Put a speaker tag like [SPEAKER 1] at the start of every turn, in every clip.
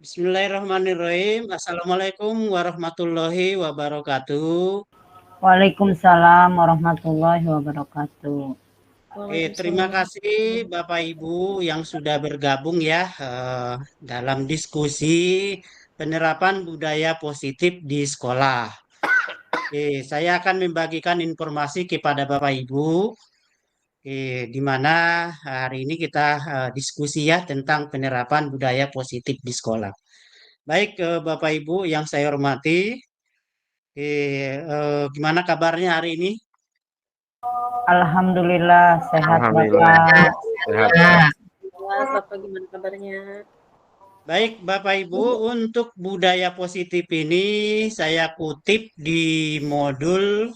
[SPEAKER 1] Bismillahirrahmanirrahim. Assalamualaikum warahmatullahi wabarakatuh.
[SPEAKER 2] Waalaikumsalam warahmatullahi wabarakatuh.
[SPEAKER 1] Terima
[SPEAKER 3] Waalaikumsalam.
[SPEAKER 1] kasih Bapak Ibu yang sudah bergabung ya dalam diskusi penerapan budaya positif di sekolah. Saya akan membagikan informasi kepada Bapak Ibu, di mana hari ini kita diskusi ya tentang penerapan budaya positif di sekolah. Baik, Bapak Ibu yang saya hormati, gimana kabarnya hari ini?
[SPEAKER 2] Alhamdulillah sehat
[SPEAKER 4] Alhamdulillah
[SPEAKER 2] Bapak.
[SPEAKER 4] sehat.
[SPEAKER 3] Mas, Bapak gimana kabarnya?
[SPEAKER 1] Baik, Bapak Ibu, untuk budaya positif ini saya kutip di modul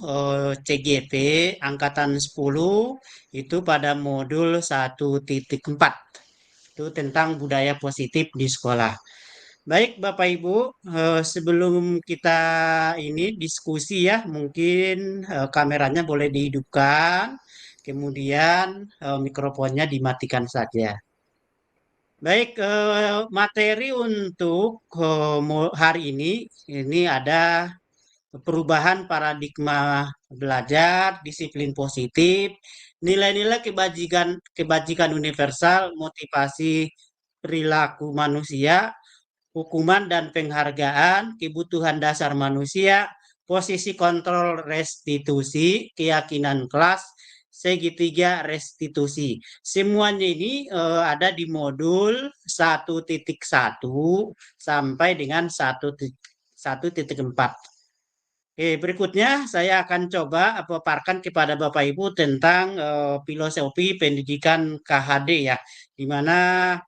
[SPEAKER 1] CGP angkatan 10 itu pada modul 1.4. Itu tentang budaya positif di sekolah. Baik, Bapak Ibu, sebelum kita ini diskusi ya, mungkin kameranya boleh dihidupkan, kemudian mikrofonnya dimatikan saja. Baik, materi untuk hari ini ada perubahan paradigma belajar, disiplin positif, nilai-nilai kebajikan kebajikan universal, motivasi perilaku manusia, hukuman dan penghargaan, kebutuhan dasar manusia, posisi kontrol restitusi, keyakinan kelas, segitiga restitusi. Semuanya ini ada di modul 1.1 sampai dengan 1.4. Berikutnya saya akan coba paparkan kepada Bapak Ibu tentang filosofi pendidikan KHD ya, di mana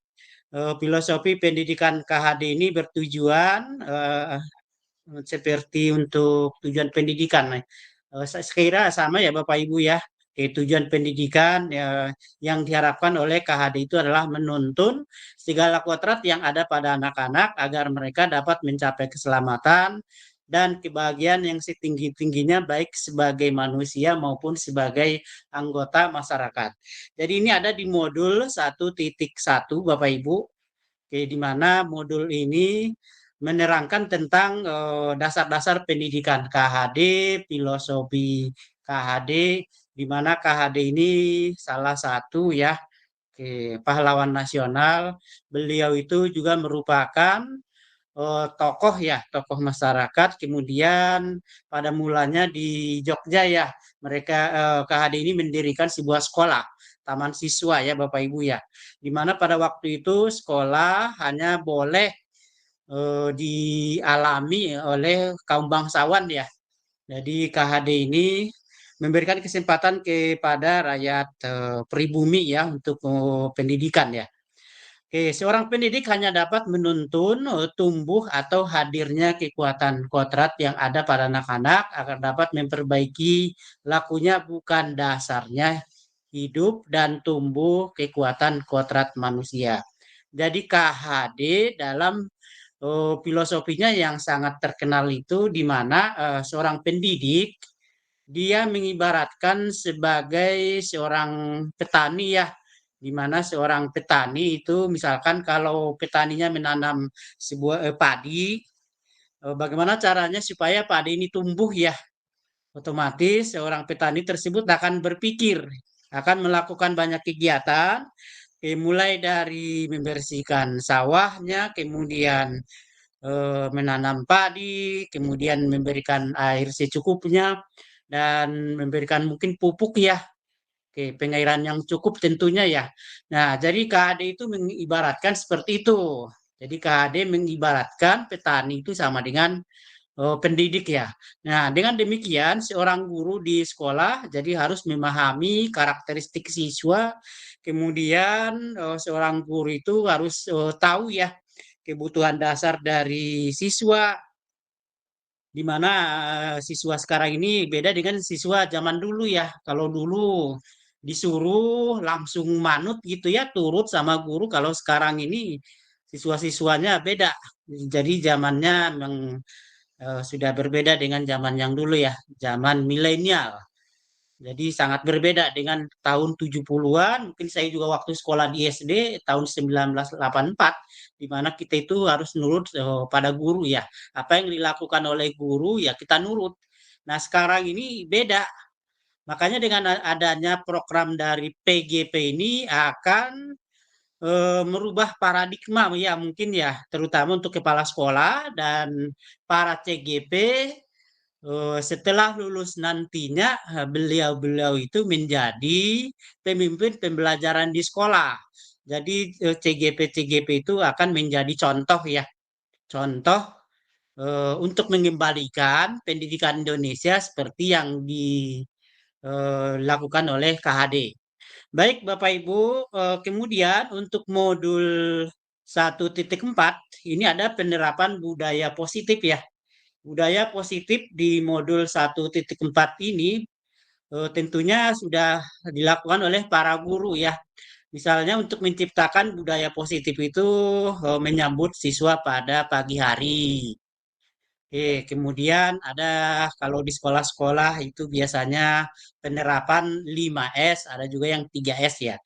[SPEAKER 1] filosofi pendidikan KHD ini bertujuan seperti untuk tujuan pendidikan. Saya kira sama ya Bapak Ibu ya. Tujuan pendidikan yang diharapkan oleh KHD itu adalah menuntun segala kodrat yang ada pada anak-anak agar mereka dapat mencapai keselamatan dan kebahagiaan yang setinggi-tingginya baik sebagai manusia maupun sebagai anggota masyarakat. Jadi ini ada di modul 1.1 Bapak Ibu, di mana modul ini menerangkan tentang dasar-dasar pendidikan KHD, filosofi KHD, di mana KHD ini salah satu ya pahlawan nasional. Beliau itu juga merupakan tokoh ya, tokoh masyarakat. Kemudian pada mulanya di Jogja ya, mereka KHD ini mendirikan sebuah sekolah, taman siswa ya Bapak Ibu ya, di mana pada waktu itu sekolah hanya boleh dialami oleh kaum bangsawan ya. Jadi KHD ini memberikan kesempatan kepada rakyat pribumi ya untuk pendidikan ya. Seorang pendidik hanya dapat menuntun tumbuh atau hadirnya kekuatan kodrat yang ada pada anak-anak agar dapat memperbaiki lakunya bukan dasarnya hidup dan tumbuh kekuatan kodrat manusia. Jadi KHD dalam filosofinya yang sangat terkenal itu di mana seorang pendidik dia mengibaratkan sebagai seorang petani ya, di mana seorang petani itu misalkan kalau petaninya menanam sebuah padi, bagaimana caranya supaya padi ini tumbuh ya, otomatis seorang petani tersebut akan berpikir, akan melakukan banyak kegiatan, mulai dari membersihkan sawahnya, kemudian menanam padi, kemudian memberikan air secukupnya, dan memberikan mungkin pupuk ya, pengairan yang cukup tentunya ya. Nah, jadi KAD itu mengibaratkan seperti itu. Jadi KAD mengibaratkan petani itu sama dengan pendidik ya. Nah, dengan demikian seorang guru di sekolah jadi harus memahami karakteristik siswa, kemudian seorang guru itu harus tahu ya kebutuhan dasar dari siswa, di mana siswa sekarang ini beda dengan siswa zaman dulu ya. Kalau dulu disuruh langsung manut gitu ya, turut sama guru. Kalau sekarang ini siswa-siswanya beda. Jadi zamannya memang sudah berbeda dengan zaman yang dulu ya, zaman milenial. Jadi sangat berbeda dengan tahun 70-an. Mungkin saya juga waktu sekolah di SD tahun 1984, di mana kita itu harus nurut pada guru ya. Apa yang dilakukan oleh guru ya kita nurut. Nah sekarang ini beda. Makanya dengan adanya program dari PGP ini akan merubah paradigma ya mungkin ya, terutama untuk kepala sekolah dan para CGP. Setelah lulus nantinya beliau-beliau itu menjadi pemimpin pembelajaran di sekolah. Jadi CGP-CGP itu akan menjadi contoh ya, contoh untuk mengembalikan pendidikan Indonesia seperti yang dilakukan oleh KHD. Baik Bapak Ibu, kemudian untuk modul 1.4 ini ada penerapan budaya positif ya. Budaya positif di modul 1.4 ini tentunya sudah dilakukan oleh para guru ya. Misalnya untuk menciptakan budaya positif itu menyambut siswa pada pagi hari. Kemudian ada kalau di sekolah-sekolah itu biasanya penerapan 5S, ada juga yang 3S ya.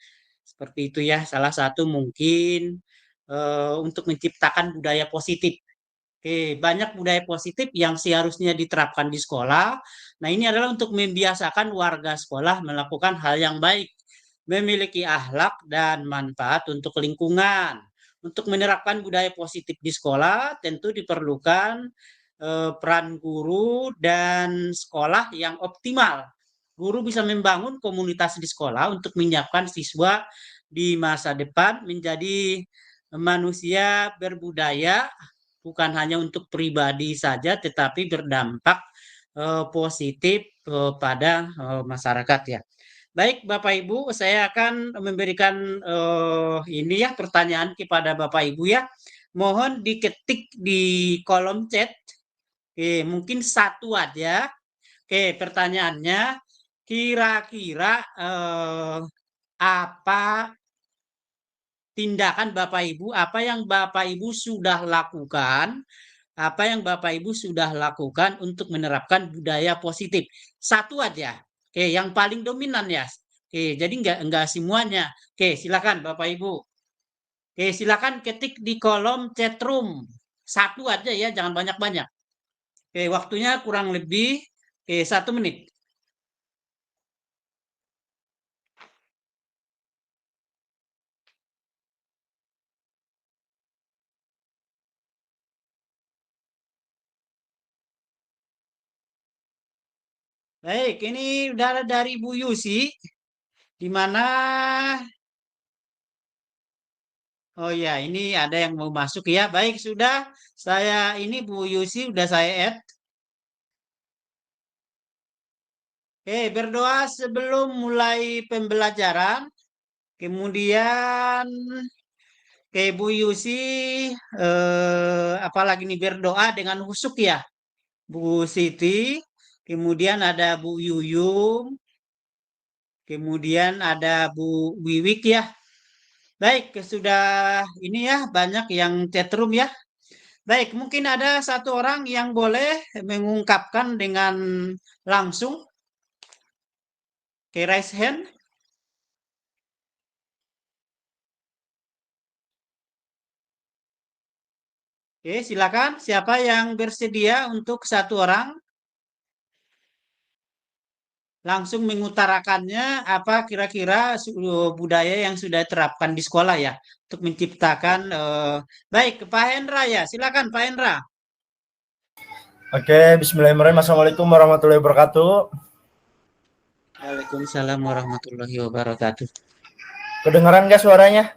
[SPEAKER 1] Seperti itu ya, salah satu mungkin untuk menciptakan budaya positif. Banyak budaya positif yang seharusnya diterapkan di sekolah. Nah, ini adalah untuk membiasakan warga sekolah melakukan hal yang baik, memiliki akhlak dan manfaat untuk lingkungan. Untuk menerapkan budaya positif di sekolah, tentu diperlukan peran guru dan sekolah yang optimal. Guru bisa membangun komunitas di sekolah untuk menyiapkan siswa di masa depan menjadi manusia berbudaya, bukan hanya untuk pribadi saja, tetapi berdampak positif pada masyarakat ya. Baik Bapak Ibu, saya akan memberikan ini ya pertanyaan kepada Bapak Ibu ya. Mohon diketik di kolom chat. Mungkin satu aja. Pertanyaannya kira-kira apa tindakan Bapak Ibu, apa yang Bapak Ibu sudah lakukan, apa yang Bapak Ibu sudah lakukan untuk menerapkan budaya positif. Satu aja. Yang paling dominan ya. Jadi enggak semuanya. Silakan Bapak Ibu. Silakan ketik di kolom chat room. Satu aja ya, jangan banyak-banyak. Waktunya kurang lebih 1 menit. Baik, ini udah dari Bu Yusi, di mana? Oh ya, ini ada yang mau masuk ya. Baik, sudah. Saya ini Bu Yusi udah saya add. Berdoa sebelum mulai pembelajaran. Kemudian Bu Yusi apalagi nih berdoa dengan husuk ya. Bu Siti, kemudian ada Bu Yuyum, kemudian ada Bu Wiwik ya. Baik, sudah ini ya banyak yang chatroom ya. Baik, mungkin ada satu orang yang boleh mengungkapkan dengan langsung. Raise hand. Silakan. Siapa yang bersedia untuk satu orang langsung mengutarakannya apa kira-kira budaya yang sudah diterapkan di sekolah ya untuk menciptakan baik Pak Hendra ya. Silakan Pak Hendra.
[SPEAKER 4] Oke, bismillahirrahmanirrahim. Assalamualaikum warahmatullahi wabarakatuh.
[SPEAKER 1] Waalaikumsalam warahmatullahi wabarakatuh.
[SPEAKER 4] Kedengaran nggak suaranya?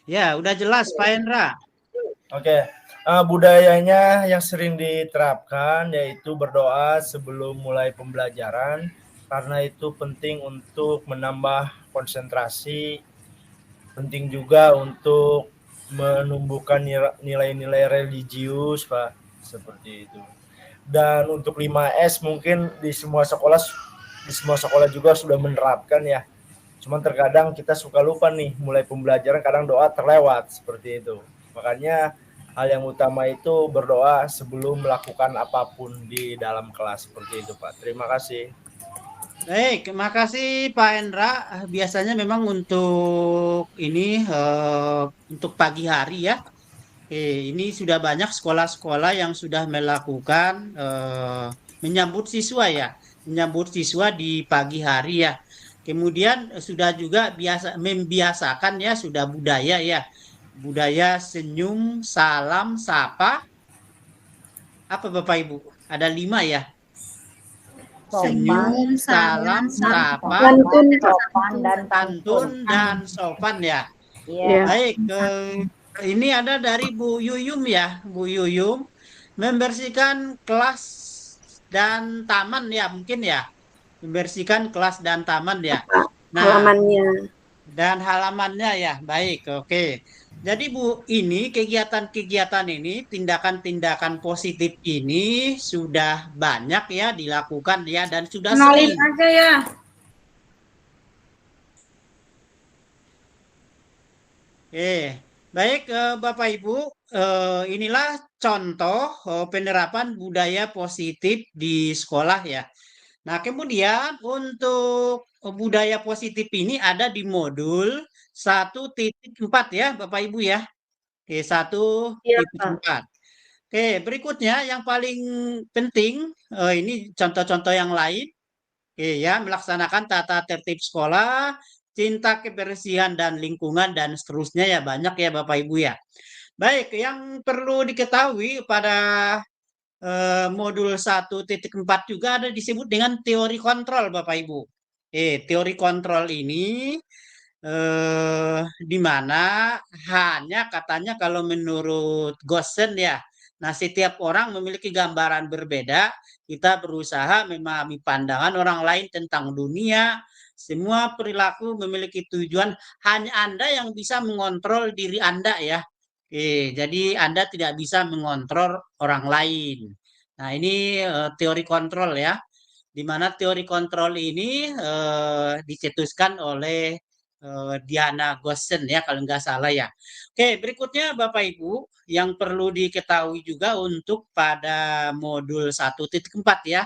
[SPEAKER 1] Ya, udah jelas Pak Hendra.
[SPEAKER 4] Oke, budayanya yang sering diterapkan yaitu berdoa sebelum mulai pembelajaran karena itu penting untuk menambah konsentrasi, penting juga untuk menumbuhkan nilai-nilai religius, Pak, seperti itu. Dan untuk 5S mungkin di semua sekolah juga sudah menerapkan ya. Cuman terkadang kita suka lupa nih, mulai pembelajaran kadang doa terlewat seperti itu. Makanya hal yang utama itu berdoa sebelum melakukan apapun di dalam kelas seperti itu, Pak. Terima kasih.
[SPEAKER 1] Baik, terima kasih Pak Endra. Biasanya memang untuk ini untuk pagi hari ya. Ini sudah banyak sekolah-sekolah yang sudah melakukan menyambut siswa ya, menyambut siswa di pagi hari ya. Kemudian sudah juga membiasakan ya, sudah budaya ya, budaya senyum, salam, sapa. Apa Bapak Ibu? Ada 5 ya.
[SPEAKER 2] Sopan,
[SPEAKER 1] Senyum, salam, sapa,
[SPEAKER 3] Lantun, Pak.
[SPEAKER 2] sopan dan
[SPEAKER 1] santun,
[SPEAKER 2] santun.
[SPEAKER 1] dan sopan ya.
[SPEAKER 2] Iya.
[SPEAKER 1] Baik, ini ada dari Bu Yuyum ya, Bu Yuyum membersihkan kelas dan taman ya, mungkin ya, membersihkan kelas dan taman ya. Nah,
[SPEAKER 3] Halamannya.
[SPEAKER 1] dan halamannya ya, baik, oke. Jadi Bu, ini kegiatan-kegiatan ini, tindakan-tindakan positif ini sudah banyak ya dilakukan ya dan sudah
[SPEAKER 3] Kenalin
[SPEAKER 1] sering.
[SPEAKER 3] aja ya.
[SPEAKER 1] Baik Bapak Ibu, inilah contoh penerapan budaya positif di sekolah ya. Nah, kemudian untuk budaya positif ini ada di modul 1.4 ya, Bapak Ibu ya. Oke,
[SPEAKER 3] Iya, Pak.
[SPEAKER 1] 1.4. Oke, berikutnya yang paling penting, ini contoh-contoh yang lain. Ya, melaksanakan tata tertib sekolah, cinta kebersihan dan lingkungan dan seterusnya ya banyak ya Bapak Ibu ya. Baik, yang perlu diketahui pada modul 1.4 juga ada disebut dengan teori kontrol Bapak Ibu. Teori kontrol ini di mana hanya katanya kalau menurut Gosen ya. Nah, setiap orang memiliki gambaran berbeda. Kita berusaha memahami pandangan orang lain tentang dunia. Semua perilaku memiliki tujuan. Hanya Anda yang bisa mengontrol diri Anda ya. Jadi Anda tidak bisa mengontrol orang lain. Nah, ini teori kontrol ya. Di mana teori kontrol ini dicetuskan oleh Diana Gossen ya kalau nggak salah ya. Oke, berikutnya Bapak Ibu yang perlu diketahui juga untuk pada modul 1.4 ya.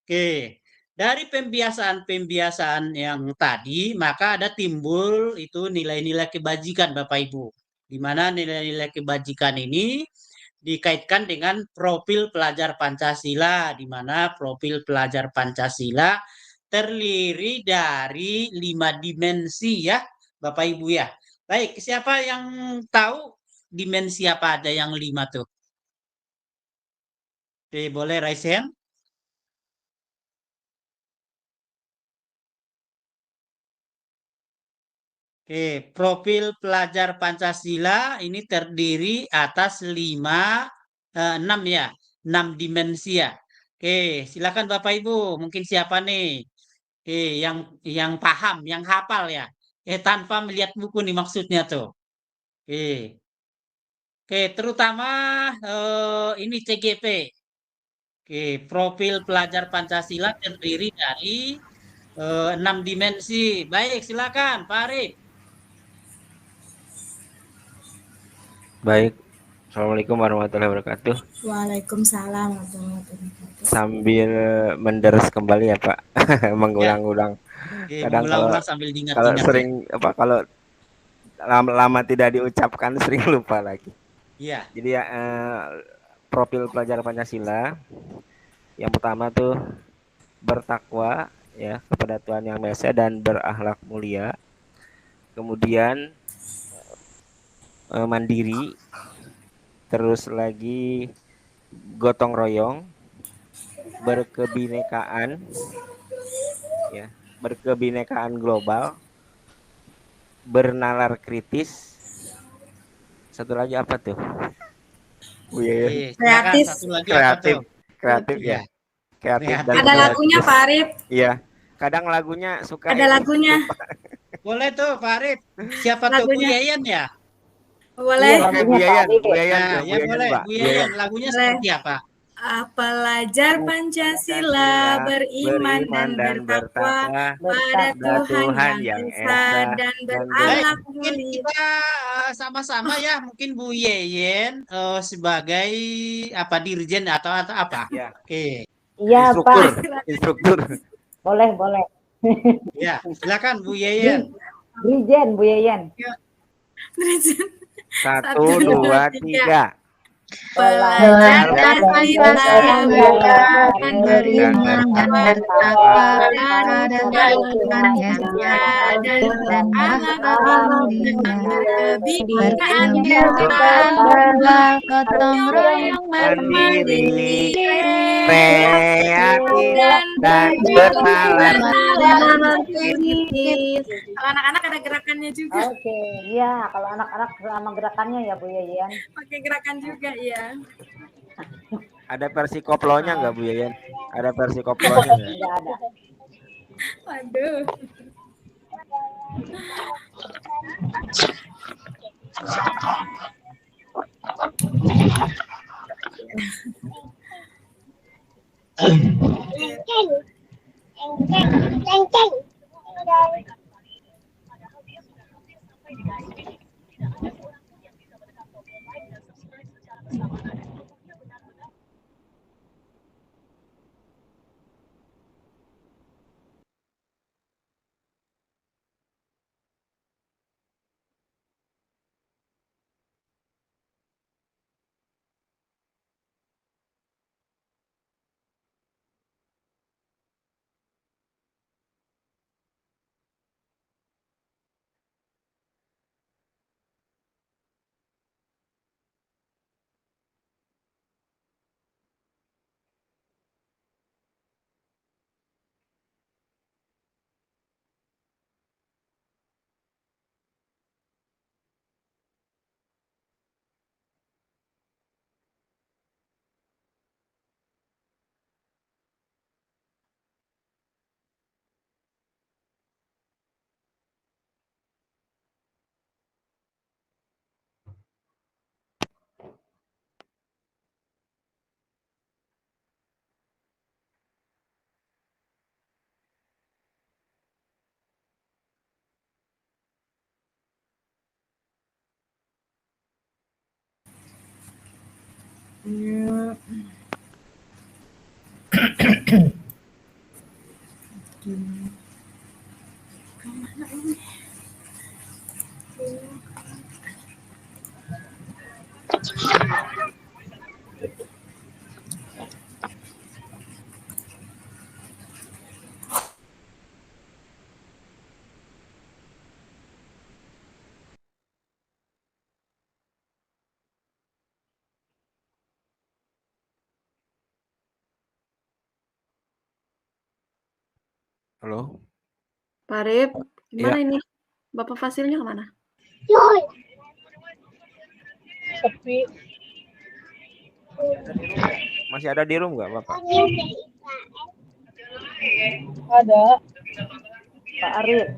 [SPEAKER 1] Oke, dari pembiasaan-pembiasaan yang tadi maka ada timbul itu nilai-nilai kebajikan Bapak Ibu. Di mana nilai-nilai kebajikan ini dikaitkan dengan profil pelajar Pancasila, di mana profil pelajar Pancasila terdiri dari 5 dimensi ya, Bapak Ibu ya. Baik, siapa yang tahu dimensi apa ada yang 5 tuh? Oke, boleh raise hand. Oke, profil pelajar Pancasila ini terdiri atas 6 ya, 6 dimensi ya. Oke, silakan Bapak Ibu, mungkin siapa nih? Oke, yang paham, yang hafal ya. Tanpa melihat buku nih maksudnya tuh. Oke. Oke, terutama ini CGP. Oke, profil pelajar Pancasila terdiri dari 6 dimensi. Baik, silakan Pak Arif.
[SPEAKER 5] Baik, Assalamualaikum warahmatullahi wabarakatuh.
[SPEAKER 3] Waalaikumsalam warahmatullahi wabarakatuh.
[SPEAKER 5] Sambil menderes kembali ya Pak, mengulang-ulang.
[SPEAKER 1] Oke,
[SPEAKER 5] Kadang
[SPEAKER 1] mengulang-ulang sambil
[SPEAKER 5] kalau
[SPEAKER 1] diingat-ingat ya.
[SPEAKER 5] sering kalau lama-lama tidak diucapkan sering lupa lagi.
[SPEAKER 1] Iya.
[SPEAKER 5] Jadi ya profil pelajar Pancasila yang pertama tuh bertakwa ya kepada Tuhan Yang Maha Esa dan berakhlak mulia. Kemudian mandiri, terus lagi gotong royong, berkebinekaan ya, berkebinekaan global, bernalar kritis. Satu lagi apa tuh?
[SPEAKER 1] Oke, silakan
[SPEAKER 3] Kreatif.
[SPEAKER 1] satu lagi apa tuh?
[SPEAKER 5] Kreatif
[SPEAKER 1] Iya.
[SPEAKER 5] ya. Kreatif
[SPEAKER 1] Kreatif.
[SPEAKER 5] dan
[SPEAKER 3] Ada lagunya Pak Arif.
[SPEAKER 5] Iya. Kadang lagunya suka
[SPEAKER 3] Ada lagunya.
[SPEAKER 1] Boleh tuh Pak Arif. Siapa tuh Bu
[SPEAKER 3] Lagunya.
[SPEAKER 1] Yayan ya?
[SPEAKER 3] Boleh.
[SPEAKER 5] Oke, Bu Yayan, Bu Yayan,
[SPEAKER 1] Nah,
[SPEAKER 5] Bu
[SPEAKER 1] ya
[SPEAKER 5] Yayan,
[SPEAKER 1] boleh.
[SPEAKER 5] Mbak.
[SPEAKER 1] Bu Yayan, lagunya
[SPEAKER 3] Boleh.
[SPEAKER 1] seperti apa?
[SPEAKER 3] Pelajar Pancasila beriman dan bertakwa pada Tuhan Yang Esa dan berakhlak
[SPEAKER 1] Mungkin
[SPEAKER 3] mulia.
[SPEAKER 1] kita sama-sama ya, mungkin Bu Yeyen sebagai apa dirjen atau apa?
[SPEAKER 5] Ya.
[SPEAKER 1] Oke.
[SPEAKER 2] Iya, Pak.
[SPEAKER 5] Instruktur.
[SPEAKER 2] Boleh, boleh.
[SPEAKER 1] Ya, silakan Bu Yeyen.
[SPEAKER 2] Brijen, Bu Yeyen.
[SPEAKER 5] Satu, dua, tiga.
[SPEAKER 3] Belajar Pancasila
[SPEAKER 2] beriman,
[SPEAKER 3] beriman dan bertakwa pada Tuhan yang Esa dan berakhlak berkebinekaan bergotong royong mandiri
[SPEAKER 5] Kreatif dan bersalah
[SPEAKER 3] sedikit. Kalau anak-anak ada gerakannya juga,
[SPEAKER 2] Oke, iya. Kalau anak-anak sama gerakannya ya Bu Yeyen.
[SPEAKER 3] pakai gerakan juga ya.
[SPEAKER 5] Ada versi koplonya nggak Bu Yeyen? Ada versi koplonya nggak?
[SPEAKER 2] Enggak ada.
[SPEAKER 3] Waduh.
[SPEAKER 5] Halo?
[SPEAKER 6] Pak Arif, gimana
[SPEAKER 5] Iya.
[SPEAKER 6] ini? Bapak Fasilnya kemana?
[SPEAKER 5] Masih ada di room nggak Bapak?
[SPEAKER 2] Ada. Pak Arif,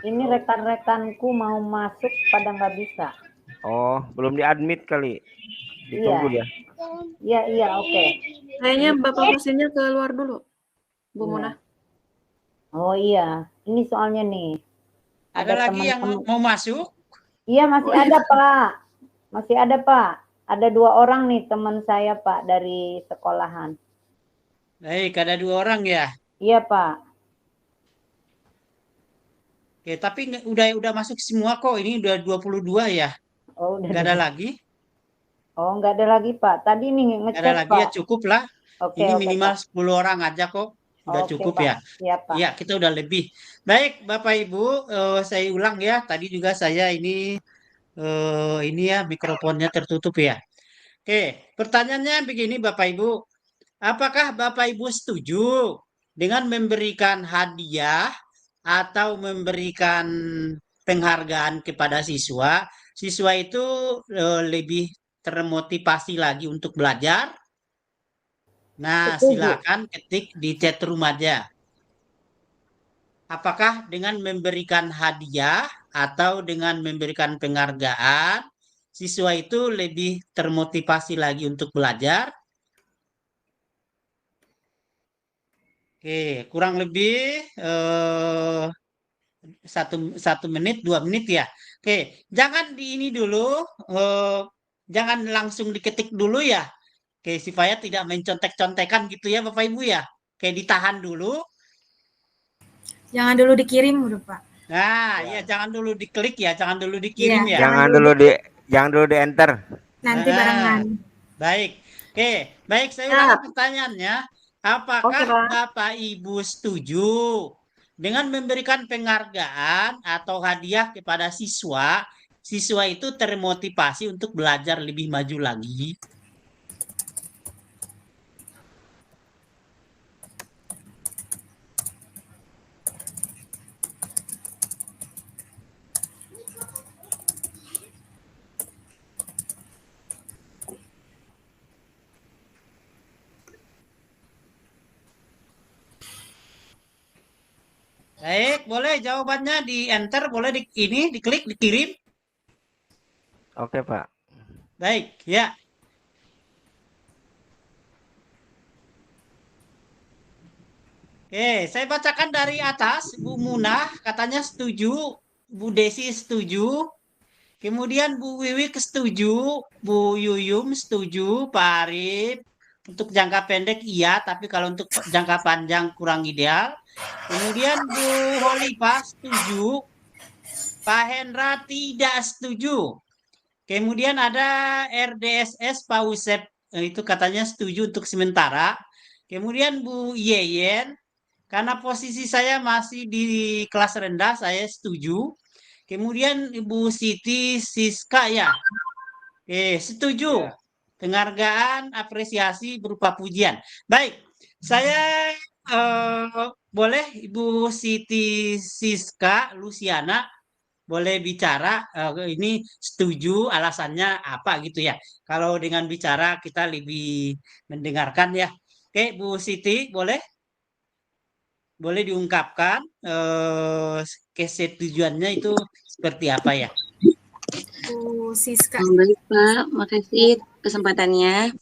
[SPEAKER 2] ini rekan-rekanku mau masuk pada nggak bisa.
[SPEAKER 5] Oh, belum di-admit kali. Ditunggu ya.
[SPEAKER 2] Iya, oke.
[SPEAKER 6] Kayaknya Bapak Fasilnya keluar dulu, Bu
[SPEAKER 2] Iya.
[SPEAKER 6] Munah.
[SPEAKER 2] Oh iya, ini soalnya nih.
[SPEAKER 1] Ada lagi yang mau masuk?
[SPEAKER 2] Iya, masih ada Pak. Masih ada Pak. Ada 2 orang nih teman saya Pak dari sekolahan.
[SPEAKER 1] Baik, ada 2 orang ya.
[SPEAKER 2] Iya Pak.
[SPEAKER 1] Oke, tapi udah masuk semua kok. Ini udah 22 ya.
[SPEAKER 2] Oh udah.
[SPEAKER 1] Nggak ada lagi?
[SPEAKER 2] Oh nggak ada lagi Pak. Tadi nih
[SPEAKER 1] Nggak
[SPEAKER 2] ngecek
[SPEAKER 1] ada lagi
[SPEAKER 2] Pak.
[SPEAKER 1] ya, cukup lah.
[SPEAKER 2] Oke,
[SPEAKER 1] Ini
[SPEAKER 2] oke,
[SPEAKER 1] minimal
[SPEAKER 2] Pak.
[SPEAKER 1] 10 orang aja kok. Udah
[SPEAKER 2] Oke,
[SPEAKER 1] cukup
[SPEAKER 2] Pak.
[SPEAKER 1] ya.
[SPEAKER 2] Iya Pak.
[SPEAKER 1] Iya, kita udah lebih. Baik, Bapak Ibu, saya ulang ya. Tadi juga saya ini ya mikrofonnya tertutup ya. Oke, pertanyaannya begini Bapak Ibu. Apakah Bapak Ibu setuju dengan memberikan hadiah atau memberikan penghargaan kepada siswa? Siswa itu lebih termotivasi lagi untuk belajar. Nah,
[SPEAKER 2] Setuju.
[SPEAKER 1] silakan ketik di chat room aja. Apakah dengan memberikan hadiah atau dengan memberikan penghargaan, siswa itu lebih termotivasi lagi untuk belajar? Oke, kurang lebih satu menit, 2 menit ya. Oke, jangan di ini dulu, jangan langsung diketik dulu ya. Oke, supaya tidak mencontek-contekan gitu ya Bapak Ibu ya. Oke, ditahan dulu.
[SPEAKER 3] Jangan dulu dikirim udah Pak.
[SPEAKER 1] Nah, ya jangan dulu diklik ya, jangan dulu dikirim
[SPEAKER 3] Iya.
[SPEAKER 1] ya.
[SPEAKER 5] Jangan dulu di enter.
[SPEAKER 3] Nanti
[SPEAKER 1] Ah,
[SPEAKER 3] barengan.
[SPEAKER 1] baik. Oke, baik saya
[SPEAKER 2] Siap.
[SPEAKER 1] ulangi pertanyaannya. Apakah
[SPEAKER 2] Oke, Pak.
[SPEAKER 1] Bapak Ibu setuju dengan memberikan penghargaan atau hadiah kepada siswa? Siswa itu termotivasi untuk belajar lebih maju lagi. Baik, boleh jawabannya di enter, boleh di ini diklik, dikirim.
[SPEAKER 5] Oke, Pak.
[SPEAKER 1] Baik, ya. Oke, saya bacakan dari atas. Bu Munah katanya setuju, Bu Desi setuju, kemudian Bu Wiwi setuju, Bu Yuyum setuju, Pak Arif untuk jangka pendek iya, tapi kalau untuk jangka panjang kurang ideal. Kemudian Bu Holifah setuju, Pak Hendra tidak setuju. Kemudian ada RDSS Pak Usep, itu katanya setuju untuk sementara. Kemudian Bu Yeyen, karena posisi saya masih di kelas rendah, saya setuju. Kemudian Ibu Siti Siska ya, setuju. Penghargaan, apresiasi berupa pujian. Baik, saya boleh Ibu Siti Siska Luciana boleh bicara ini setuju alasannya apa gitu ya. Kalau dengan bicara kita lebih mendengarkan ya. Oke, Bu Siti boleh diungkapkan kesetujuannya itu seperti apa ya?
[SPEAKER 3] Bu Siska.
[SPEAKER 7] Baik Pak, makasih kesempatannya.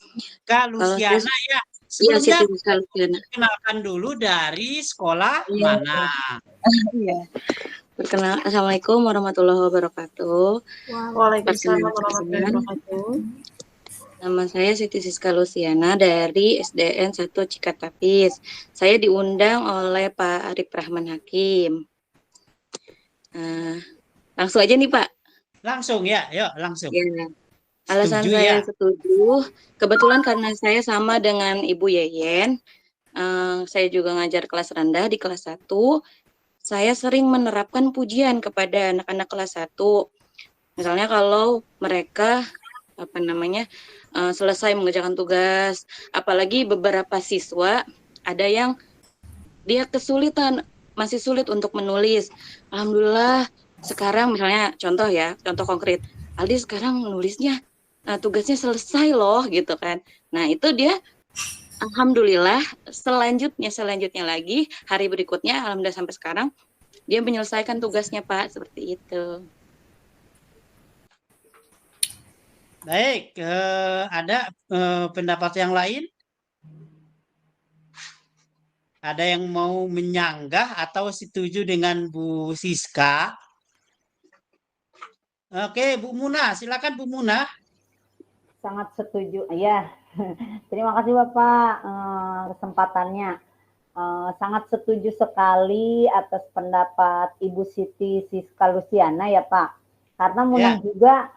[SPEAKER 1] Kak Luciana ya.
[SPEAKER 7] Iya,
[SPEAKER 1] Sebelumnya
[SPEAKER 7] Siti Rizka Luciana.
[SPEAKER 1] kenalkan dulu dari sekolah
[SPEAKER 7] Iya.
[SPEAKER 1] mana?
[SPEAKER 7] Iya. Assalamualaikum warahmatullahi wabarakatuh.
[SPEAKER 6] Waalaikumsalam
[SPEAKER 7] Perkenalkan,
[SPEAKER 6] warahmatullahi wabarakatuh.
[SPEAKER 7] nama saya Siti Siska Luciana dari SDN 1 Cikatapis. Saya diundang oleh Pak Arif Rahman Hakim. Langsung aja nih Pak.
[SPEAKER 1] Langsung ya, yuk langsung.
[SPEAKER 7] Ya. Alasan
[SPEAKER 1] Setuju
[SPEAKER 7] saya
[SPEAKER 1] ya?
[SPEAKER 7] setuju, kebetulan karena saya sama dengan Ibu Yeyen, saya juga ngajar kelas rendah di kelas 1, saya sering menerapkan pujian kepada anak-anak kelas 1. Misalnya kalau mereka selesai mengerjakan tugas, apalagi beberapa siswa ada yang dia kesulitan, masih sulit untuk menulis. Alhamdulillah sekarang misalnya contoh konkret, Aldi sekarang nulisnya tugasnya selesai loh gitu kan. Nah itu dia alhamdulillah selanjutnya lagi hari berikutnya alhamdulillah sampai sekarang dia menyelesaikan tugasnya Pak, seperti itu.
[SPEAKER 1] Baik, ada pendapat yang lain? Ada yang mau menyanggah atau setuju dengan Bu Siska? Oke, Bu Munah, silakan Bu Munah.
[SPEAKER 2] Sangat setuju. Ya, terima kasih Bapak kesempatannya. Sangat setuju sekali atas pendapat Ibu Siti Siska Luciana ya Pak. Karena Munah juga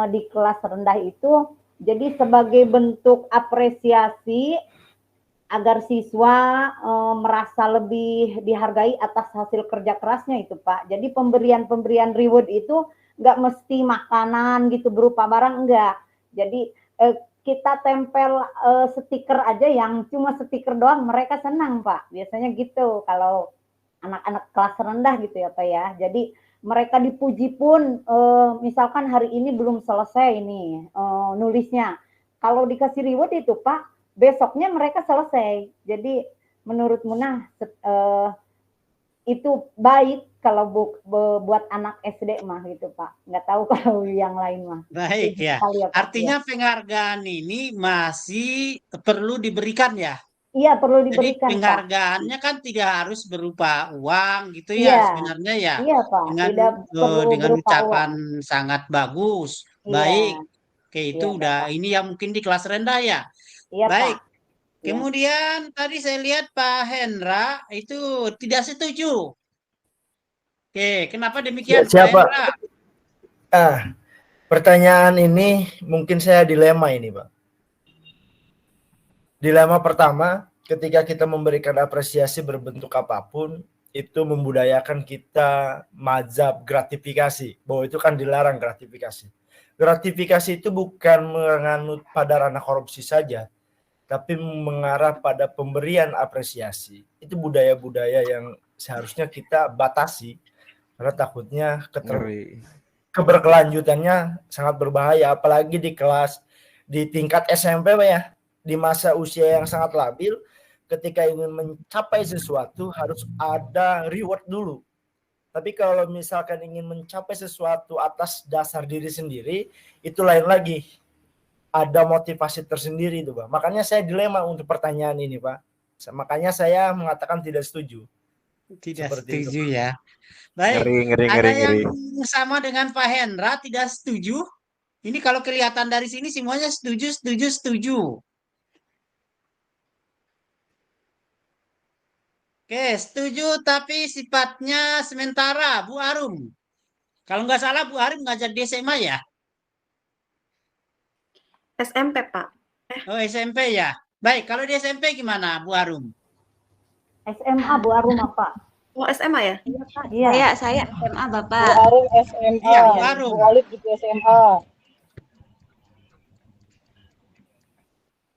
[SPEAKER 2] di kelas rendah itu jadi sebagai bentuk apresiasi agar siswa merasa lebih dihargai atas hasil kerja kerasnya itu Pak. Jadi pemberian reward itu nggak mesti makanan gitu berupa barang, enggak. Jadi kita tempel stiker aja yang cuma stiker doang mereka senang Pak. Biasanya gitu kalau anak-anak kelas rendah gitu ya Pak ya. Jadi mereka dipuji pun misalkan hari ini belum selesai ini nulisnya. Kalau dikasih reward itu Pak, besoknya mereka selesai. Jadi menurut Munah itu baik kalau buat anak SD mah gitu Pak. Nggak tahu kalau yang lain mah.
[SPEAKER 1] Baik ya. Artinya penghargaan ini masih perlu diberikan ya?
[SPEAKER 2] Iya perlu diberikan.
[SPEAKER 1] Jadi penghargaannya Pak kan tidak harus berupa uang gitu ya sebenarnya ya.
[SPEAKER 2] Iya Pak.
[SPEAKER 1] Dengan ucapan sangat bagus, baik. Oke itu udah
[SPEAKER 2] Bapak.
[SPEAKER 1] ini yang mungkin di kelas rendah ya.
[SPEAKER 2] Iya,
[SPEAKER 1] baik.
[SPEAKER 2] Pak.
[SPEAKER 1] Kemudian tadi saya lihat Pak Hendra itu tidak setuju Oke, kenapa demikian, Pak
[SPEAKER 4] Siapa?
[SPEAKER 1] Hendra?
[SPEAKER 4] Pertanyaan ini mungkin saya dilema ini, Pak. Dilema pertama, ketika kita memberikan apresiasi berbentuk apapun, itu membudayakan kita mazhab gratifikasi, bahwa itu kan dilarang gratifikasi. Gratifikasi itu bukan menganut pada ranah korupsi saja, tapi mengarah pada pemberian apresiasi. Itu budaya-budaya yang seharusnya kita batasi, karena takutnya keberkelanjutannya sangat berbahaya, apalagi di tingkat SMP, Pak ya, di masa usia yang sangat labil. Ketika ingin mencapai sesuatu harus ada reward dulu. Tapi kalau misalkan ingin mencapai sesuatu atas dasar diri sendiri, itu lain lagi. Ada motivasi tersendiri itu, Pak. Makanya saya dilema untuk pertanyaan ini, Pak. Makanya saya mengatakan tidak setuju.
[SPEAKER 1] Tidak
[SPEAKER 4] Seperti
[SPEAKER 1] setuju
[SPEAKER 4] itu.
[SPEAKER 1] ya. Baik,
[SPEAKER 5] Ngeri.
[SPEAKER 1] ada yang sama dengan Pak Hendra tidak setuju? Ini kalau kelihatan dari sini semuanya setuju, setuju, setuju. Oke, setuju tapi sifatnya sementara, Bu Arum. Kalau nggak salah Bu Arum ngajar di SMA ya?
[SPEAKER 6] SMP, Pak.
[SPEAKER 1] Oh, SMP ya. Baik, kalau di SMP gimana, Bu Arum?
[SPEAKER 2] SMA Bu Arum apa?
[SPEAKER 6] Oh, SMA ya?
[SPEAKER 2] Iya.
[SPEAKER 7] Saya SMA, Bapak.
[SPEAKER 8] Bu Arum SMA,
[SPEAKER 1] Iya, Bu Arum.
[SPEAKER 8] Bu Walid juga SMA.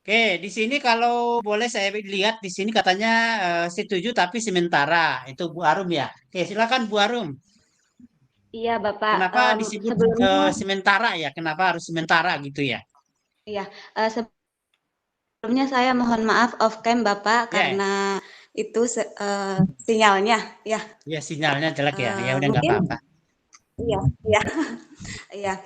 [SPEAKER 1] Oke, di sini kalau boleh saya lihat di sini katanya setuju tapi sementara. Itu Bu Arum ya. Oke, silakan Bu Arum.
[SPEAKER 7] Iya, Bapak.
[SPEAKER 1] Kenapa disebut
[SPEAKER 7] Sebelumnya,
[SPEAKER 1] sementara ya? Kenapa harus sementara gitu ya?
[SPEAKER 7] sebelumnya saya mohon maaf off cam, Bapak,
[SPEAKER 1] Ya.
[SPEAKER 7] karena itu sinyalnya, ya.
[SPEAKER 1] Ya, sinyalnya jelek ya. Ya udah nggak
[SPEAKER 7] Mungkin
[SPEAKER 1] apa-apa.
[SPEAKER 7] Iya, iya, iya.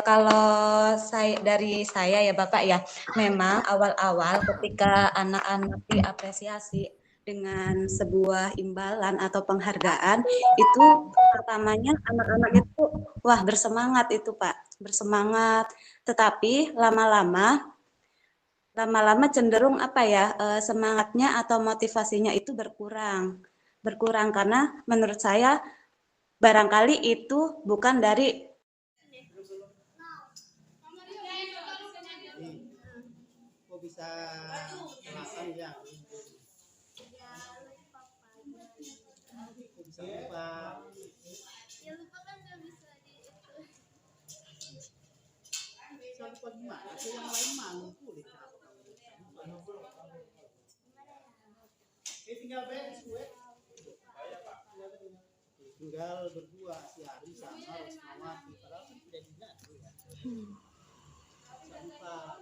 [SPEAKER 7] Kalau dari saya ya Bapak ya, memang awal-awal ketika anak-anak diapresiasi dengan sebuah imbalan atau penghargaan, itu pertamanya anak-anak itu wah bersemangat itu Pak, bersemangat. Tetapi lama-lama cenderung apa ya, semangatnya atau motivasinya itu berkurang karena menurut saya barangkali itu bukan dari
[SPEAKER 1] Kok bisa kelasan ya? Kok bisa lupa?
[SPEAKER 3] Ya lupa kan nggak bisa di
[SPEAKER 1] Bisa lupa gimana? Itu yang lain mah ngumpulin. Tinggal beres gue. Tinggal berdua si Ari sama Rosmawati, padahal kan tidak diingat ya. Bisa lupa.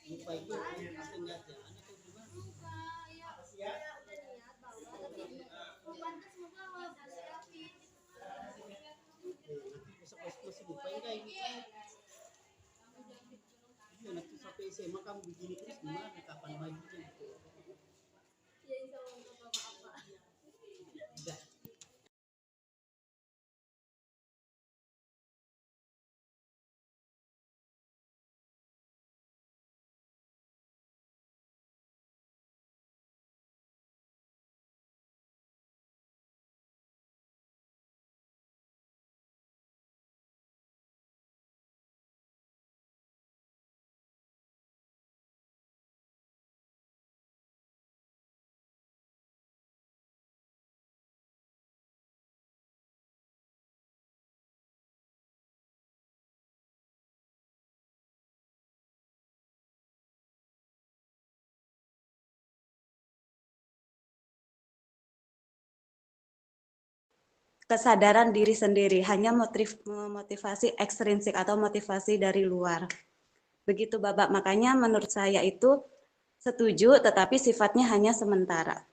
[SPEAKER 1] Lupa itu sengaja atau gimana?
[SPEAKER 3] lupa ya saya udah niat bawa tapi lupa semoga kalau bersiapin
[SPEAKER 1] Besok masih lupa enggak ini? Iya, nanti sampai SMA kamu begini terus gimana? Kapan majunya?
[SPEAKER 3] ya insya Allah nggak apa-apa.
[SPEAKER 1] Udah.
[SPEAKER 7] kesadaran diri sendiri, hanya motivasi ekstrinsik atau motivasi dari luar. Begitu Bapak, makanya menurut saya itu setuju tetapi sifatnya hanya sementara.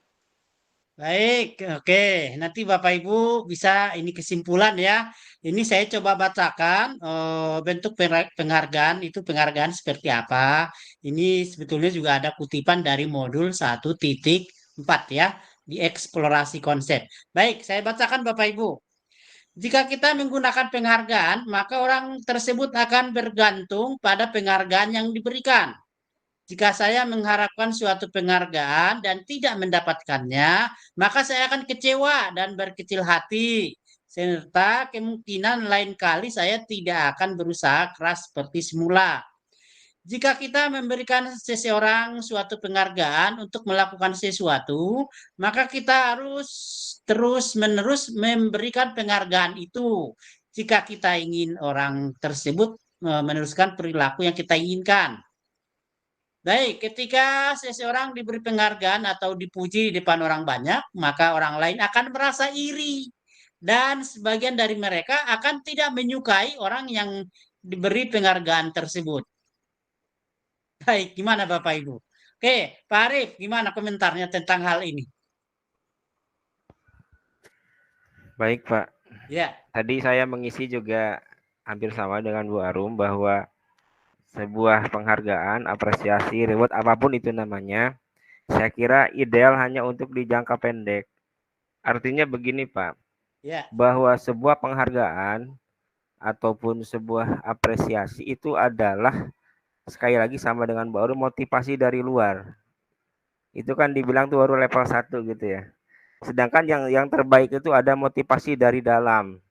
[SPEAKER 1] Baik, oke. Nanti Bapak Ibu bisa ini kesimpulan ya. Ini saya coba bacakan bentuk penghargaan itu penghargaan seperti apa. Ini sebetulnya juga ada kutipan dari modul 1.4 ya di eksplorasi konsep. Baik, saya bacakan Bapak Ibu. Jika kita menggunakan penghargaan, maka orang tersebut akan bergantung pada penghargaan yang diberikan. Jika saya mengharapkan suatu penghargaan dan tidak mendapatkannya, maka saya akan kecewa dan berkecil hati. Serta kemungkinan lain kali saya tidak akan berusaha keras seperti semula. Jika kita memberikan seseorang suatu penghargaan untuk melakukan sesuatu, maka kita harus terus-menerus memberikan penghargaan itu. Jika kita ingin orang tersebut meneruskan perilaku yang kita inginkan. Baik, ketika seseorang diberi penghargaan atau dipuji di depan orang banyak, maka orang lain akan merasa iri. Dan sebagian dari mereka akan tidak menyukai orang yang diberi penghargaan tersebut. Baik, gimana Bapak Ibu? Oke, Pak Arif, gimana komentarnya tentang hal ini?
[SPEAKER 5] Baik, Pak.
[SPEAKER 1] Ya,
[SPEAKER 5] Tadi saya mengisi juga hampir sama dengan Bu Arum bahwa sebuah penghargaan, apresiasi, reward apapun itu namanya, saya kira ideal hanya untuk di jangka pendek. Artinya begini, Pak,
[SPEAKER 1] ya,
[SPEAKER 5] bahwa sebuah penghargaan ataupun sebuah apresiasi itu adalah sekali lagi sama dengan baru motivasi dari luar. Itu kan dibilang tuh baru level 1 gitu ya. Sedangkan yang terbaik itu ada motivasi dari dalam.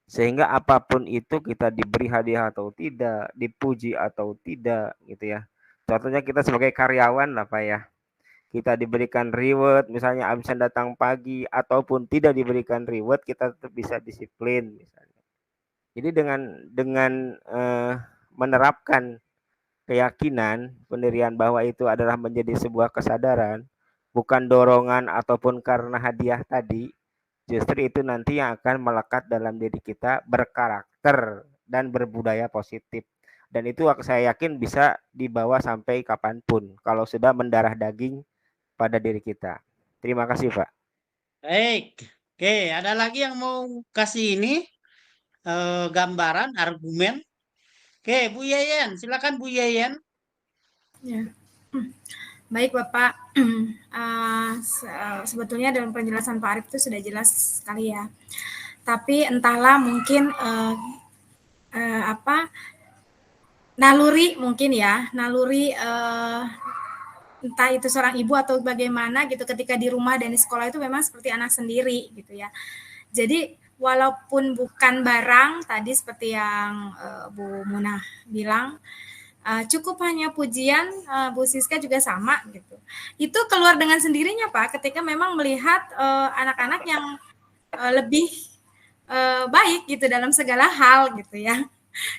[SPEAKER 5] Sehingga apapun itu kita diberi hadiah atau tidak, dipuji atau tidak gitu ya. Contohnya kita sebagai karyawan lah Pak ya. Kita diberikan reward misalnya absen datang pagi ataupun tidak diberikan reward kita tetap bisa disiplin misalnya. Jadi dengan menerapkan keyakinan pendirian bahwa itu adalah menjadi sebuah kesadaran, bukan dorongan ataupun karena hadiah tadi, justru itu nanti yang akan melekat dalam diri kita, berkarakter dan berbudaya positif. Dan itu saya yakin bisa dibawa sampai kapanpun kalau sudah mendarah daging pada diri kita. Terima kasih Pak.
[SPEAKER 1] baik. Oke, ada lagi yang mau kasih ini gambaran, argumen? Oke, Bu Yeyen, silakan Bu Yeyen.
[SPEAKER 3] Ya. Baik Bapak, sebetulnya dalam penjelasan Pak Arif itu sudah jelas sekali ya. Tapi entahlah mungkin naluri mungkin ya, naluri entah itu seorang ibu atau bagaimana gitu ketika di rumah dan di sekolah itu memang seperti anak sendiri gitu ya. Jadi walaupun bukan barang tadi seperti yang Bu Munah bilang, cukup hanya pujian, Bu Siska juga sama gitu. Itu keluar dengan sendirinya Pak ketika memang melihat anak-anak yang lebih baik gitu dalam segala hal gitu ya.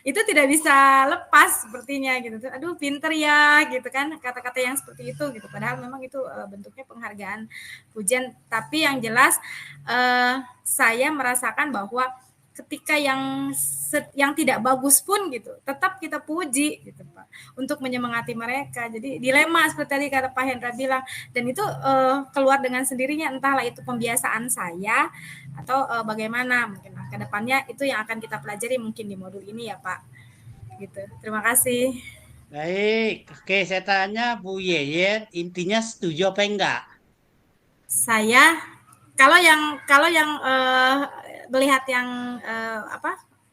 [SPEAKER 3] Itu tidak bisa lepas sepertinya gitu. Aduh pinter ya gitu kan kata-kata yang seperti itu gitu. Padahal memang itu bentuknya penghargaan, pujian. Tapi yang jelas saya merasakan bahwa ketika yang tidak bagus pun gitu tetap kita puji gitu Pak untuk menyemangati mereka. Jadi dilema seperti tadi kata Pak Hendra bilang dan itu keluar dengan sendirinya entahlah itu pembiasaan saya atau bagaimana mungkin ke depannya itu yang akan kita pelajari mungkin di modul ini ya Pak. Gitu. Terima kasih.
[SPEAKER 1] Baik, oke saya tanya Bu Yeyen, intinya setuju apa enggak?
[SPEAKER 3] Saya kalau yang melihat yang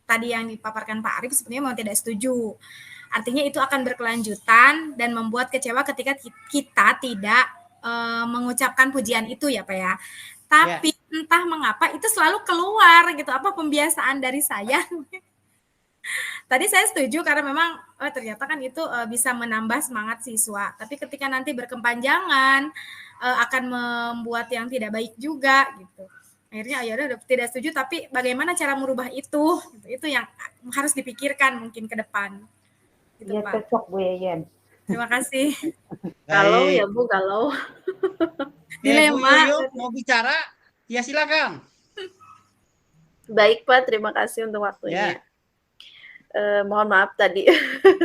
[SPEAKER 3] tadi yang dipaparkan Pak Arif sebenarnya mau tidak setuju. Artinya itu akan berkelanjutan dan membuat kecewa ketika kita tidak mengucapkan pujian itu ya Pak ya. Tapi entah mengapa itu selalu keluar gitu apa pembiasaan dari saya. Tadi saya setuju karena memang ternyata kan itu bisa menambah semangat siswa. Tapi ketika nanti berkepanjangan akan membuat yang tidak baik juga gitu. Akhirnya ya udah tidak setuju tapi bagaimana cara merubah itu? Itu yang harus dipikirkan mungkin ke depan. Gitu,
[SPEAKER 2] Ya
[SPEAKER 3] Pak.
[SPEAKER 2] cocok Bu Yeyen.
[SPEAKER 3] Terima kasih.
[SPEAKER 6] Galau
[SPEAKER 1] Baik.
[SPEAKER 6] ya Bu, galau.
[SPEAKER 1] Bu
[SPEAKER 3] Dilema.
[SPEAKER 1] Yoyo mau bicara? Ya silakan.
[SPEAKER 6] Baik Pak, terima kasih untuk waktunya.
[SPEAKER 1] Ya.
[SPEAKER 6] Mohon maaf tadi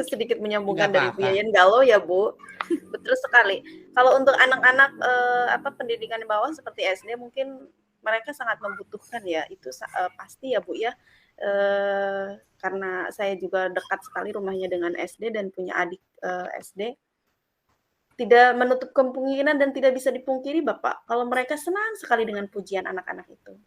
[SPEAKER 6] sedikit menyambungkan
[SPEAKER 1] Nggak
[SPEAKER 6] dari Bu
[SPEAKER 1] apa-apa.
[SPEAKER 6] Yayan, galau ya Bu. Betul sekali. Kalau untuk anak-anak pendidikan di bawah seperti SD mungkin mereka sangat membutuhkan ya. Itu pasti ya Bu ya. Karena saya juga dekat sekali rumahnya dengan SD dan punya adik SD. Tidak menutup kemungkinan dan tidak bisa dipungkiri Bapak kalau mereka senang sekali dengan pujian anak-anak itu.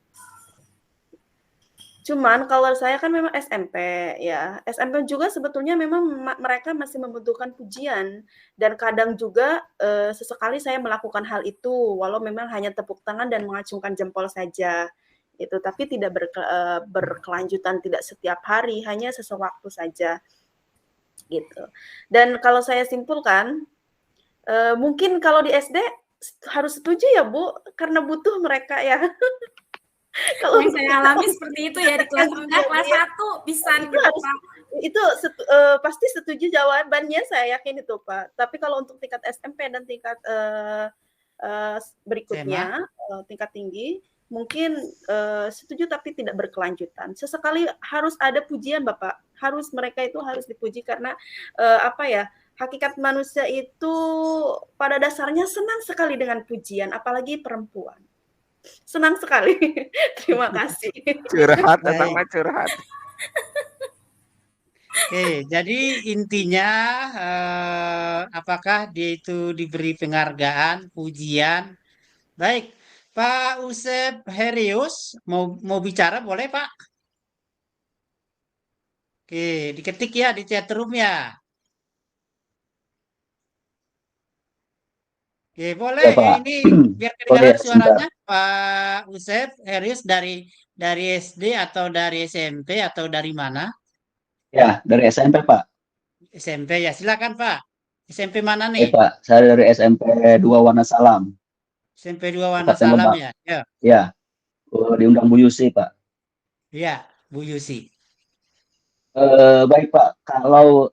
[SPEAKER 6] Cuman kalau saya kan memang SMP ya, SMP juga sebetulnya memang mereka masih membutuhkan pujian dan kadang juga, sesekali saya melakukan hal itu walau memang hanya tepuk tangan dan mengacungkan jempol saja, itu. Tapi tidak berkelanjutan, tidak setiap hari, hanya sesewaktu saja, gitu. Dan kalau saya simpulkan, mungkin kalau di SD harus setuju ya Bu, karena butuh mereka ya. Kalau
[SPEAKER 3] Yang saya alami seperti itu ya di kelas rendah, kelas 1 bisa gitu, Pak.
[SPEAKER 6] Itu pasti setuju jawabannya, saya yakin itu, Pak. Tapi kalau untuk tingkat SMP dan tingkat berikutnya, tingkat tinggi, mungkin setuju tapi tidak berkelanjutan. Sesekali harus ada pujian, Bapak. Mereka itu harus dipuji karena apa ya? Hakikat manusia itu pada dasarnya senang sekali dengan pujian, apalagi perempuan. Senang sekali. Terima kasih.
[SPEAKER 5] Curhat, datang mah curhat.
[SPEAKER 1] Oke, jadi intinya apakah dia itu diberi penghargaan, pujian? Baik, Pak Usep Herius mau bicara boleh Pak? Oke, diketik ya di chat room ya. Oke, boleh
[SPEAKER 9] Ya, Pak.
[SPEAKER 1] ini biar
[SPEAKER 9] Boleh
[SPEAKER 1] kedengaran
[SPEAKER 9] ya,
[SPEAKER 1] suaranya
[SPEAKER 9] sebentar.
[SPEAKER 1] Pak Usep Herius dari SD atau dari SMP atau dari mana?
[SPEAKER 9] Ya, dari SMP, Pak.
[SPEAKER 1] SMP ya, silakan Pak. SMP mana
[SPEAKER 9] Baik,
[SPEAKER 1] nih?
[SPEAKER 9] Pak. Saya dari SMP 2 Wanasalam.
[SPEAKER 1] SMP 2
[SPEAKER 9] Kabupaten
[SPEAKER 1] Wanasalam
[SPEAKER 9] Lebak.
[SPEAKER 1] ya. Ya,
[SPEAKER 9] Ya, diundang Bu Yusi, Pak.
[SPEAKER 1] ya, Bu Yusi.
[SPEAKER 9] Baik, Pak. Kalau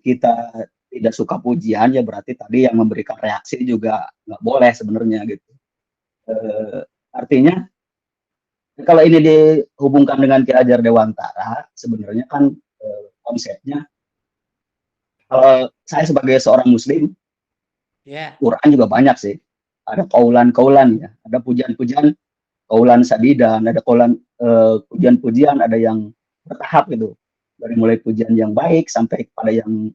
[SPEAKER 9] kita tidak suka pujian, ya berarti tadi yang memberikan reaksi juga nggak boleh sebenarnya gitu. Artinya, kalau ini dihubungkan dengan Ki Hajar Dewantara, sebenarnya kan konsepnya, kalau saya sebagai seorang Muslim,
[SPEAKER 1] Ya,
[SPEAKER 9] Quran juga banyak sih. Ada kaulan-kaulan ya, ada pujian-pujian, kaulan sadidan, ada kaulan pujian-pujian, ada yang bertahap gitu. Dari mulai pujian yang baik sampai kepada yang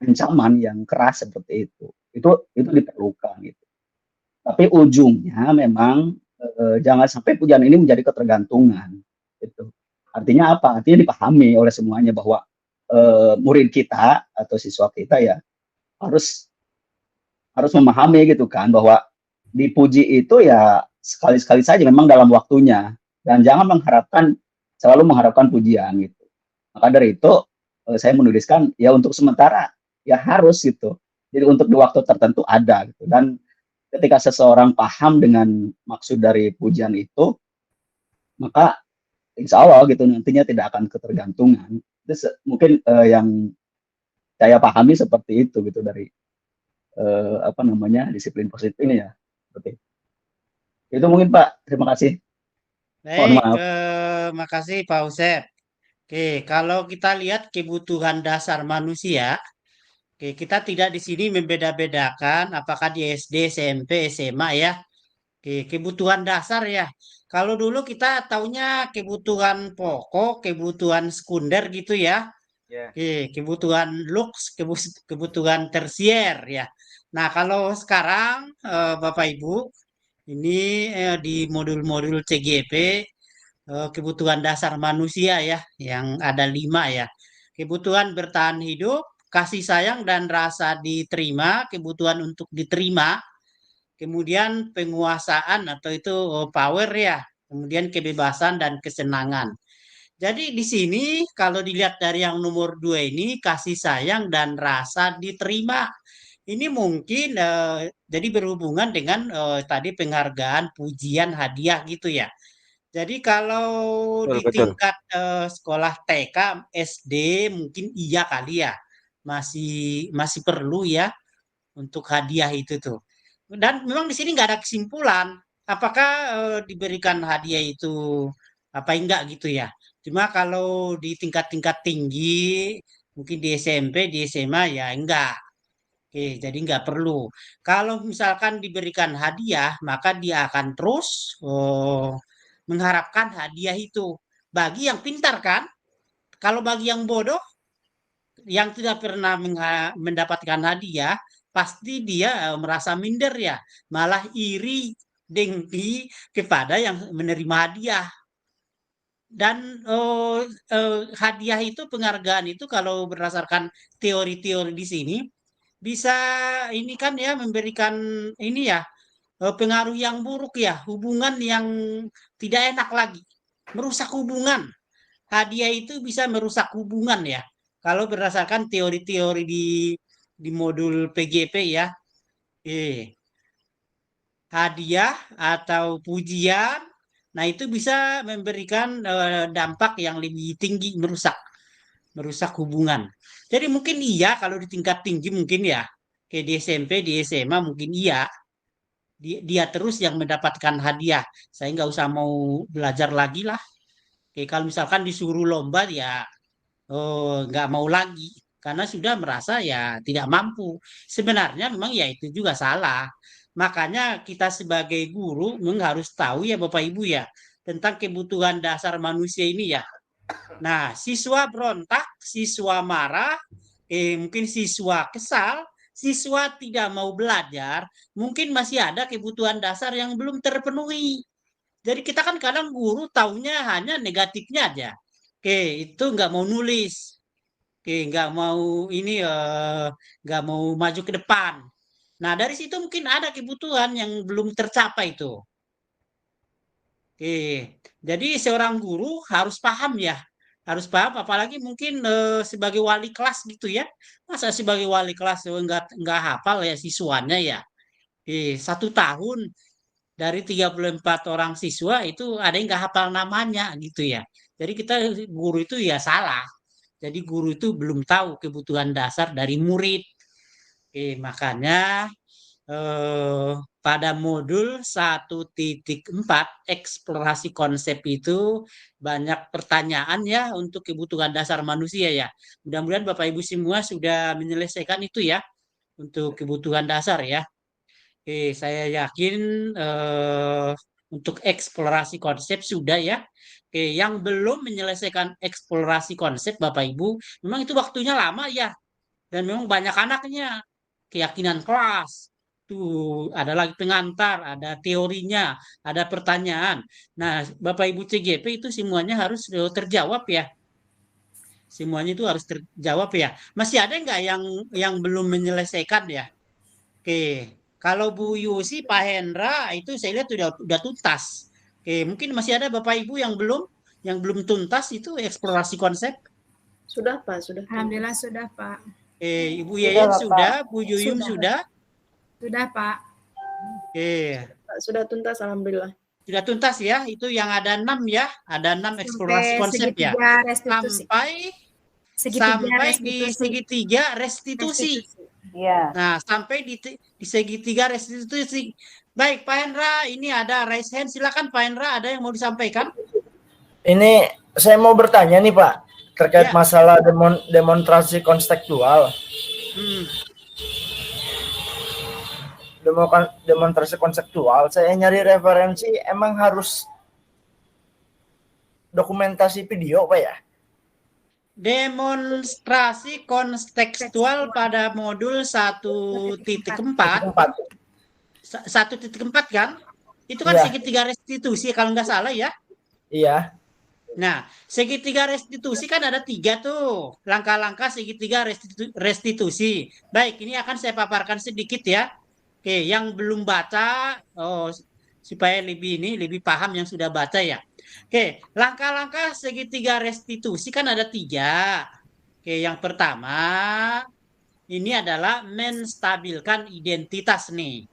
[SPEAKER 9] ancaman yang keras seperti itu. Itu diperlukan gitu. Tapi ujungnya memang jangan sampai pujian ini menjadi ketergantungan gitu. Artinya apa? Artinya dipahami oleh semuanya bahwa murid kita atau siswa kita ya harus memahami gitu kan bahwa dipuji itu ya sekali-sekali saja memang dalam waktunya dan jangan selalu mengharapkan pujian gitu. Maka dari itu saya menuliskan ya untuk sementara ya harus gitu. Jadi untuk di waktu tertentu ada gitu dan ketika seseorang paham dengan maksud dari pujian itu maka insya Allah gitu nantinya tidak akan ketergantungan. Itu mungkin yang saya pahami seperti itu gitu dari disiplin positif ini ya. Seperti itu mungkin Pak. Terima kasih. Mohon
[SPEAKER 1] baik.
[SPEAKER 9] maaf.
[SPEAKER 1] Makasih Pak Usep. Oke, kalau kita lihat kebutuhan dasar manusia, oke, kita tidak di sini membeda-bedakan apakah di SD, SMP, SMA ya. Oke, kebutuhan dasar ya. Kalau dulu kita taunya kebutuhan pokok, kebutuhan sekunder gitu ya.
[SPEAKER 5] Ya.
[SPEAKER 1] Oke, kebutuhan lux, kebutuhan tersier ya. Nah, kalau sekarang Bapak Ibu, ini di modul-modul CGP kebutuhan dasar manusia ya, yang ada 5 ya. Kebutuhan bertahan hidup, kasih sayang dan rasa diterima, kebutuhan untuk diterima, kemudian penguasaan atau itu power ya, kemudian kebebasan dan kesenangan. Jadi di sini kalau dilihat dari yang nomor 2 ini kasih sayang dan rasa diterima. Ini mungkin jadi berhubungan dengan tadi penghargaan, pujian, hadiah gitu ya. Jadi kalau di
[SPEAKER 5] Betul.
[SPEAKER 1] tingkat sekolah TK, SD mungkin iya kali ya. Masih perlu ya untuk hadiah itu tuh. Dan memang di sini nggak ada kesimpulan apakah diberikan hadiah itu apa enggak gitu ya. Cuma kalau di tingkat-tingkat tinggi, mungkin di SMP, di SMA ya enggak. Oke, jadi nggak perlu. Kalau misalkan diberikan hadiah, maka dia akan terus mengharapkan hadiah itu. Bagi yang pintar kan, kalau bagi yang bodoh, yang tidak pernah mendapatkan hadiah, pasti dia merasa minder ya, malah iri, dengki kepada yang menerima hadiah. dan hadiah itu, penghargaan itu kalau berdasarkan teori-teori di sini bisa ini kan ya, memberikan ini ya, pengaruh yang buruk ya, hubungan yang tidak enak lagi, merusak hubungan. Hadiah itu bisa merusak hubungan ya. Kalau berdasarkan teori-teori di modul PGP ya. Hadiah atau pujian, nah itu bisa memberikan dampak yang lebih tinggi, merusak hubungan. Jadi mungkin iya kalau di tingkat tinggi mungkin ya, kayak di SMP, di SMA mungkin iya, dia terus yang mendapatkan hadiah. Saya nggak usah mau belajar lagi lah. Kayak kalau misalkan disuruh lomba ya, nggak mau lagi karena sudah merasa ya tidak mampu. Sebenarnya memang ya itu juga salah. Makanya kita sebagai guru memang harus tahu ya Bapak Ibu ya tentang kebutuhan dasar manusia ini ya. Nah, siswa berontak, siswa marah, mungkin siswa kesal, siswa tidak mau belajar, mungkin masih ada kebutuhan dasar yang belum terpenuhi. Jadi kita kan kadang guru taunya hanya negatifnya aja. Itu nggak mau nulis, nggak mau ini, nggak mau maju ke depan. Nah dari situ mungkin ada kebutuhan yang belum tercapai itu. Jadi seorang guru harus paham ya, harus paham. Apalagi mungkin sebagai wali kelas gitu ya. Masa sebagai wali kelas nggak hafal ya siswanya ya. 1 tahun dari 34 orang siswa itu ada yang nggak hafal namanya gitu ya. Jadi kita guru itu ya salah. Jadi guru itu belum tahu kebutuhan dasar dari murid. Makanya pada modul 1.4 eksplorasi konsep itu banyak pertanyaan ya untuk kebutuhan dasar manusia ya. Mudah-mudahan Bapak Ibu semua sudah menyelesaikan itu ya untuk kebutuhan dasar ya. Saya yakin untuk eksplorasi konsep sudah ya. Yang belum menyelesaikan eksplorasi konsep Bapak Ibu, memang itu waktunya lama ya. Dan memang banyak anaknya. Keyakinan kelas, tuh ada lagi pengantar, ada teorinya, ada pertanyaan. Nah, Bapak Ibu CGP itu semuanya harus terjawab ya. Semuanya itu harus terjawab ya. Masih ada nggak yang belum menyelesaikan ya? Kalau Bu Yusi, Pak Hendra itu saya lihat sudah tuntas. Mungkin masih ada Bapak Ibu yang belum tuntas itu eksplorasi konsep.
[SPEAKER 6] Sudah Pak, sudah.
[SPEAKER 3] Alhamdulillah sudah Pak.
[SPEAKER 1] Ibu Yeyen sudah, Bu Yuyun sudah.
[SPEAKER 3] Sudah Pak.
[SPEAKER 6] Sudah tuntas Alhamdulillah.
[SPEAKER 1] Sudah tuntas ya, itu yang ada 6 ya, ada 6 eksplorasi konsep ya. Sampai di segitiga restitusi.
[SPEAKER 2] Iya.
[SPEAKER 1] Nah, sampai di segitiga restitusi. Baik, Pak Hendra, ini ada raise hand. Silakan Pak Hendra, ada yang mau disampaikan?
[SPEAKER 4] Ini saya mau bertanya nih Pak, terkait masalah demonstrasi konstekstual. Demonstrasi konseptual, saya nyari referensi, emang harus dokumentasi video Pak ya?
[SPEAKER 1] Demonstrasi kontekstual pada modul 1.4 kan? Itu kan segitiga restitusi kalau nggak salah ya?
[SPEAKER 4] Iya.
[SPEAKER 1] Nah, segitiga restitusi kan ada 3 tuh, langkah-langkah segitiga restitusi. Baik, ini akan saya paparkan sedikit ya. Yang belum baca, supaya lebih paham yang sudah baca ya. Langkah-langkah segitiga restitusi kan ada 3. Yang pertama ini adalah menstabilkan identitas nih.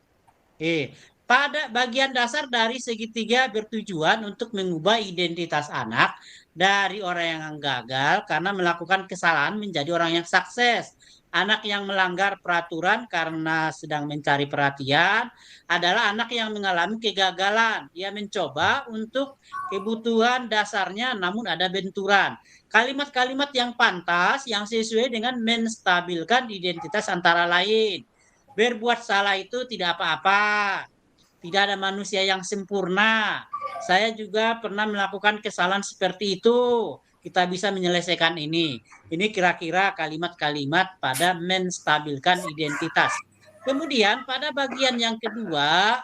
[SPEAKER 1] Pada bagian dasar dari segitiga bertujuan untuk mengubah identitas anak dari orang yang gagal karena melakukan kesalahan menjadi orang yang sukses. Anak yang melanggar peraturan karena sedang mencari perhatian adalah anak yang mengalami kegagalan. Ia mencoba untuk kebutuhan dasarnya namun ada benturan. Kalimat-kalimat yang pantas yang sesuai dengan menstabilkan identitas antara lain. Berbuat salah itu tidak apa-apa. Tidak ada manusia yang sempurna. Saya juga pernah melakukan kesalahan seperti itu. Kita bisa menyelesaikan ini. Ini kira-kira kalimat-kalimat pada menstabilkan identitas. Kemudian pada bagian yang kedua,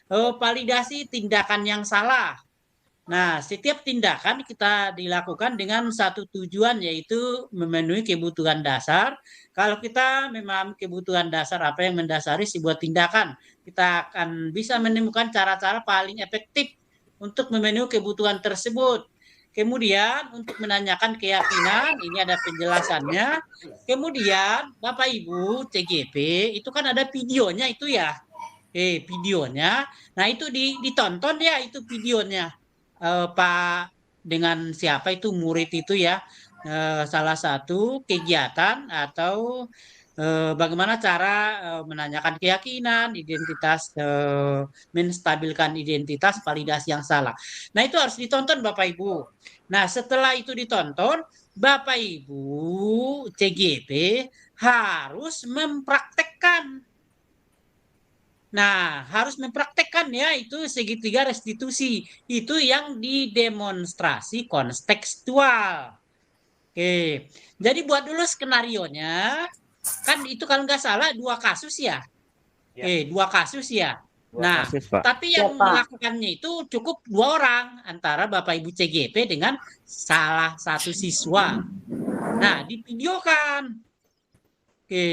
[SPEAKER 1] validasi tindakan yang salah. Nah, setiap tindakan kita dilakukan dengan satu tujuan, yaitu memenuhi kebutuhan dasar. Kalau kita memang kebutuhan dasar apa yang mendasari sebuah tindakan, kita akan bisa menemukan cara-cara paling efektif untuk memenuhi kebutuhan tersebut. Kemudian untuk menanyakan keyakinan, ini ada penjelasannya. Kemudian Bapak Ibu CGP itu kan ada videonya itu ya. Videonya. Nah, itu ditonton ya itu videonya. Pak dengan siapa itu murid itu ya, salah satu kegiatan atau bagaimana cara menanyakan keyakinan, identitas, menstabilkan identitas, validasi yang salah. Nah, itu harus ditonton Bapak Ibu. Nah, setelah itu ditonton, Bapak Ibu CGP harus mempraktekkan. Nah, harus mempraktekkan ya itu segitiga restitusi. Itu yang didemonstrasi kontekstual. Oke, jadi buat dulu skenarionya. Kan itu kalau nggak salah 2 kasus ya. 2 kasus ya. Nah,
[SPEAKER 5] kasus, Pak.
[SPEAKER 1] tapi yang
[SPEAKER 2] Ya, Pak.
[SPEAKER 1] melakukannya itu cukup 2 orang antara Bapak Ibu CGP dengan salah satu siswa. Nah, divideokan. Oke,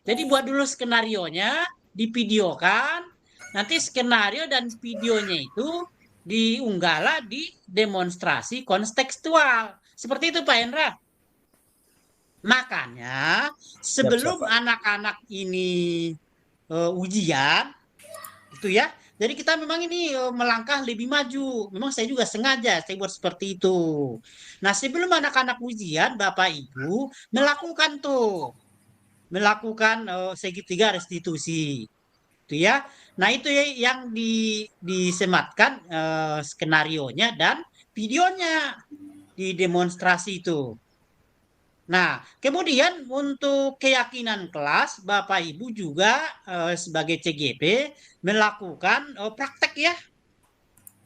[SPEAKER 1] jadi buat dulu skenarionya, divideokan, nanti skenario dan videonya itu diunggahlah di demonstrasi kontekstual. Seperti itu Pak Hendra. Makanya sebelum anak-anak ini ujian, itu ya. Jadi kita memang ini melangkah lebih maju. Memang saya juga sengaja saya buat seperti itu. Nah, sebelum anak-anak ujian, Bapak Ibu melakukan segitiga restitusi. Itu ya. Nah, itu yang disematkan skenarionya dan videonya di demonstrasi itu. Nah, kemudian untuk keyakinan kelas, Bapak Ibu juga sebagai CGP melakukan praktek ya.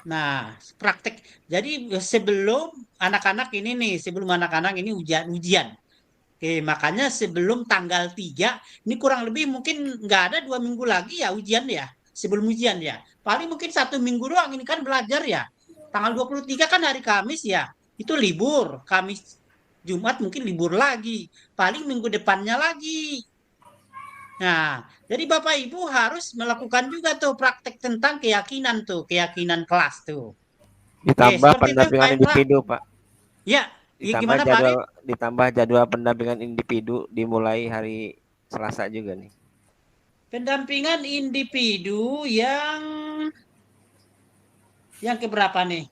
[SPEAKER 1] Nah, praktek. Jadi sebelum anak-anak ini ujian. Oke, makanya sebelum tanggal 3, ini kurang lebih mungkin nggak ada 2 minggu lagi ya ujian ya. Sebelum ujian ya. Paling mungkin 1 minggu doang ini kan belajar ya. Tanggal 23 kan hari Kamis ya. Itu libur. Kamis, Jumat mungkin libur lagi. Paling minggu depannya lagi. Nah, jadi Bapak Ibu harus melakukan juga tuh praktek tentang keyakinan kelas tuh.
[SPEAKER 5] Ditambah
[SPEAKER 1] seperti itu,
[SPEAKER 5] pendampingan
[SPEAKER 1] Pak
[SPEAKER 5] individu, Pak.
[SPEAKER 1] Ya,
[SPEAKER 5] Ditambah
[SPEAKER 1] gimana Pak Arif?
[SPEAKER 5] ditambah jadwal pendampingan individu dimulai hari Selasa juga nih.
[SPEAKER 1] Pendampingan individu yang keberapa nih?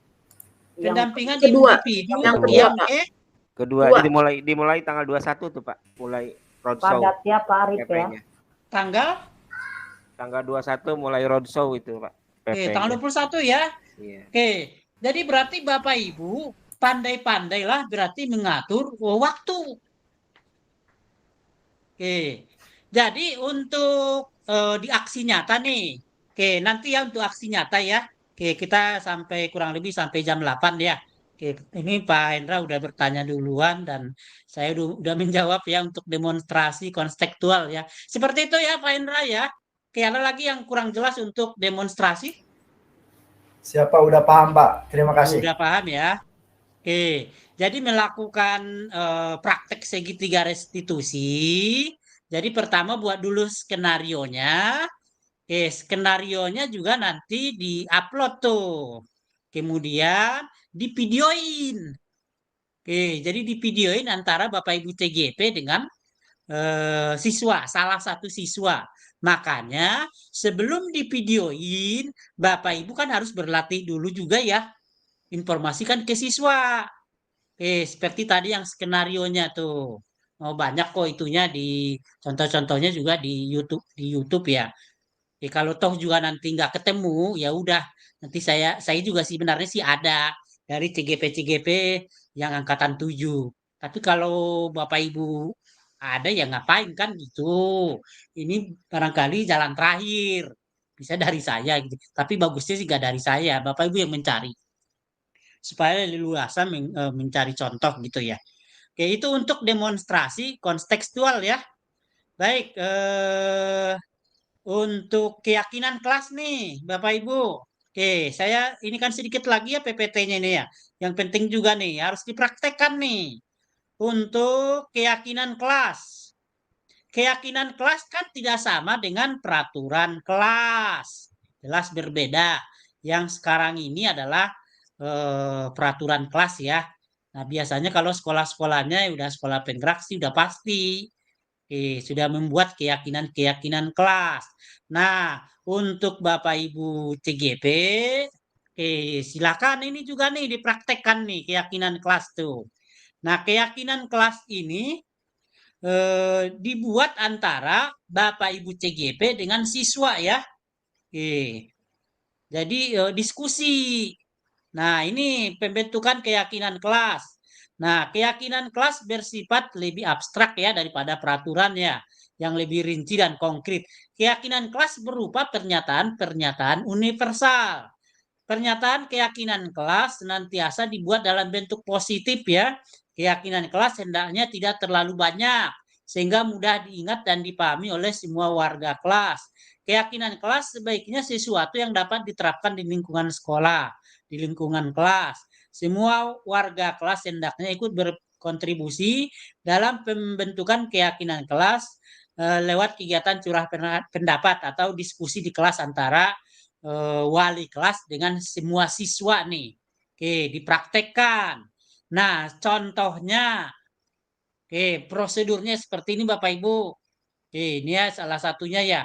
[SPEAKER 1] Pendampingan
[SPEAKER 6] kedua.
[SPEAKER 1] individu
[SPEAKER 6] Yang kedua, Pak.
[SPEAKER 5] Kedua,
[SPEAKER 6] Dua.
[SPEAKER 5] jadi dimulai tanggal 21 tuh, Pak. Mulai roadshow.
[SPEAKER 2] Padat ya Pak Arif ya.
[SPEAKER 5] PP-nya.
[SPEAKER 1] tanggal
[SPEAKER 5] 21 mulai roadshow itu, Pak. PP-nya.
[SPEAKER 1] tanggal 21 ya.
[SPEAKER 5] Iya.
[SPEAKER 1] Oke. Jadi berarti Bapak Ibu pandai-pandailah berarti mengatur waktu. Oke. Jadi untuk di aksi nyata nih. Oke, nanti ya untuk aksi nyata ya. Oke, kita sampai kurang lebih sampai jam 8 ya. Oke, ini Pak Hendra udah bertanya duluan dan saya udah menjawab ya untuk demonstrasi konstekstual ya. Seperti itu ya Pak Hendra ya. Oke, ada lagi yang kurang jelas untuk demonstrasi?
[SPEAKER 4] Siapa udah paham, Pak? Terima kasih.
[SPEAKER 1] Udah paham ya. Oke, jadi melakukan praktek segitiga restitusi. Jadi pertama buat dulu skenarionya. Skenarionya juga nanti di-upload tuh. Kemudian divideoin. Jadi divideoin antara Bapak Ibu CGP dengan siswa, salah satu siswa. Makanya sebelum divideoin, Bapak Ibu kan harus berlatih dulu juga ya. Informasikan ke siswa. Seperti tadi yang skenarionya tuh. Oh, banyak kok itunya di contoh-contohnya juga di YouTube ya. Kalau toh juga nanti nggak ketemu, ya udah. Nanti saya juga sebenarnya sih ada dari CGP yang angkatan 7. Tapi kalau Bapak Ibu ada ya ngapain kan gitu. Ini barangkali jalan terakhir. Bisa dari saya gitu. Tapi bagusnya sih nggak dari saya. Bapak Ibu yang mencari. Supaya leluasa mencari contoh gitu ya. Oke, itu untuk demonstrasi kontekstual ya. Baik, untuk keyakinan kelas nih, Bapak Ibu. Oke, saya ini kan sedikit lagi ya PPT-nya ini ya. Yang penting juga nih harus dipraktekkan nih untuk keyakinan kelas. Keyakinan kelas kan tidak sama dengan peraturan kelas. Jelas berbeda. Yang sekarang ini adalah peraturan kelas ya. Nah, biasanya kalau sekolah-sekolahnya udah sekolah penggerak sih udah pasti. Sudah membuat keyakinan-keyakinan kelas. Nah, untuk Bapak Ibu CGP, silakan ini juga nih dipraktekkan nih keyakinan kelas tuh. Nah, keyakinan kelas ini dibuat antara Bapak Ibu CGP dengan siswa ya. Jadi diskusi. Nah, ini pembentukan keyakinan kelas. Nah, keyakinan kelas bersifat lebih abstrak ya daripada peraturan ya, yang lebih rinci dan konkret. Keyakinan kelas berupa pernyataan-pernyataan universal. Pernyataan keyakinan kelas senantiasa dibuat dalam bentuk positif ya. Keyakinan kelas hendaknya tidak terlalu banyak sehingga mudah diingat dan dipahami oleh semua warga kelas. Keyakinan kelas sebaiknya sesuatu yang dapat diterapkan di lingkungan sekolah, di lingkungan kelas. Semua warga kelas hendaknya ikut berkontribusi dalam pembentukan keyakinan kelas lewat kegiatan curah pendapat atau diskusi di kelas antara wali kelas dengan semua siswa nih. Oke, dipraktekkan. Nah, contohnya, oke, prosedurnya seperti ini Bapak Ibu. Oke, ini ya salah satunya ya.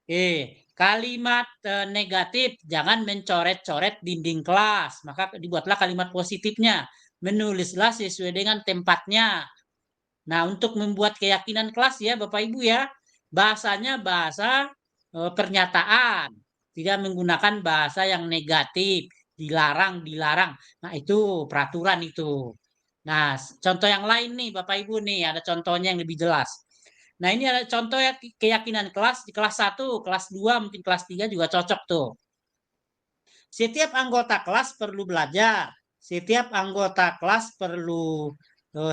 [SPEAKER 1] Oke, kalimat negatif jangan mencoret-coret dinding kelas. Maka dibuatlah kalimat positifnya. Menulislah sesuai dengan tempatnya. Nah, untuk membuat keyakinan kelas ya Bapak Ibu ya, bahasanya bahasa pernyataan. Tidak menggunakan bahasa yang negatif, dilarang. Nah, itu peraturan itu. Nah, contoh yang lain nih Bapak Ibu nih, ada contohnya yang lebih jelas. Nah, ini ada contoh ya keyakinan kelas di kelas 1, kelas 2, mungkin kelas 3 juga cocok tuh. Setiap anggota kelas perlu belajar. Setiap anggota kelas perlu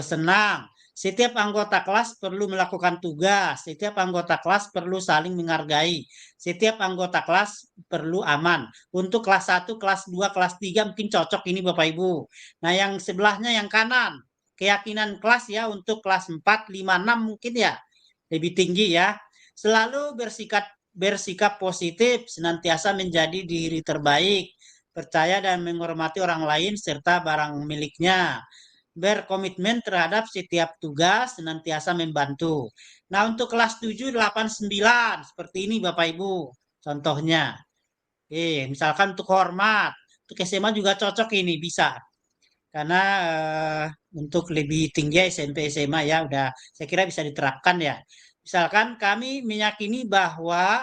[SPEAKER 1] senang. Setiap anggota kelas perlu melakukan tugas. Setiap anggota kelas perlu saling menghargai. Setiap anggota kelas perlu aman. Untuk kelas 1, kelas 2, kelas 3 mungkin cocok ini Bapak Ibu. Nah, yang sebelahnya yang kanan. Keyakinan kelas ya untuk kelas 4, 5, 6 mungkin ya. Lebih tinggi ya. Selalu bersikap positif, senantiasa menjadi diri terbaik, percaya dan menghormati orang lain serta barang miliknya, berkomitmen terhadap setiap tugas, senantiasa membantu. Nah, untuk kelas 7, 8, 9, seperti ini Bapak Ibu, contohnya. Misalkan untuk hormat, untuk SMA juga cocok ini, bisa. Karena untuk lebih tinggi SMP, SMA ya, udah saya kira bisa diterapkan ya. Misalkan kami meyakini bahwa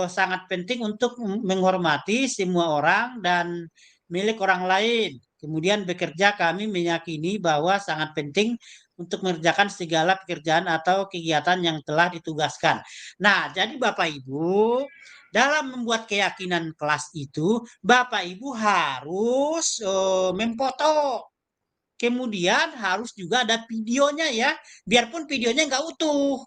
[SPEAKER 1] sangat penting untuk menghormati semua orang dan milik orang lain. Kemudian bekerja kami meyakini bahwa sangat penting untuk mengerjakan segala pekerjaan atau kegiatan yang telah ditugaskan. Nah, jadi Bapak Ibu, dalam membuat keyakinan kelas itu, Bapak Ibu harus memfoto. Kemudian harus juga ada videonya ya, biarpun videonya nggak utuh.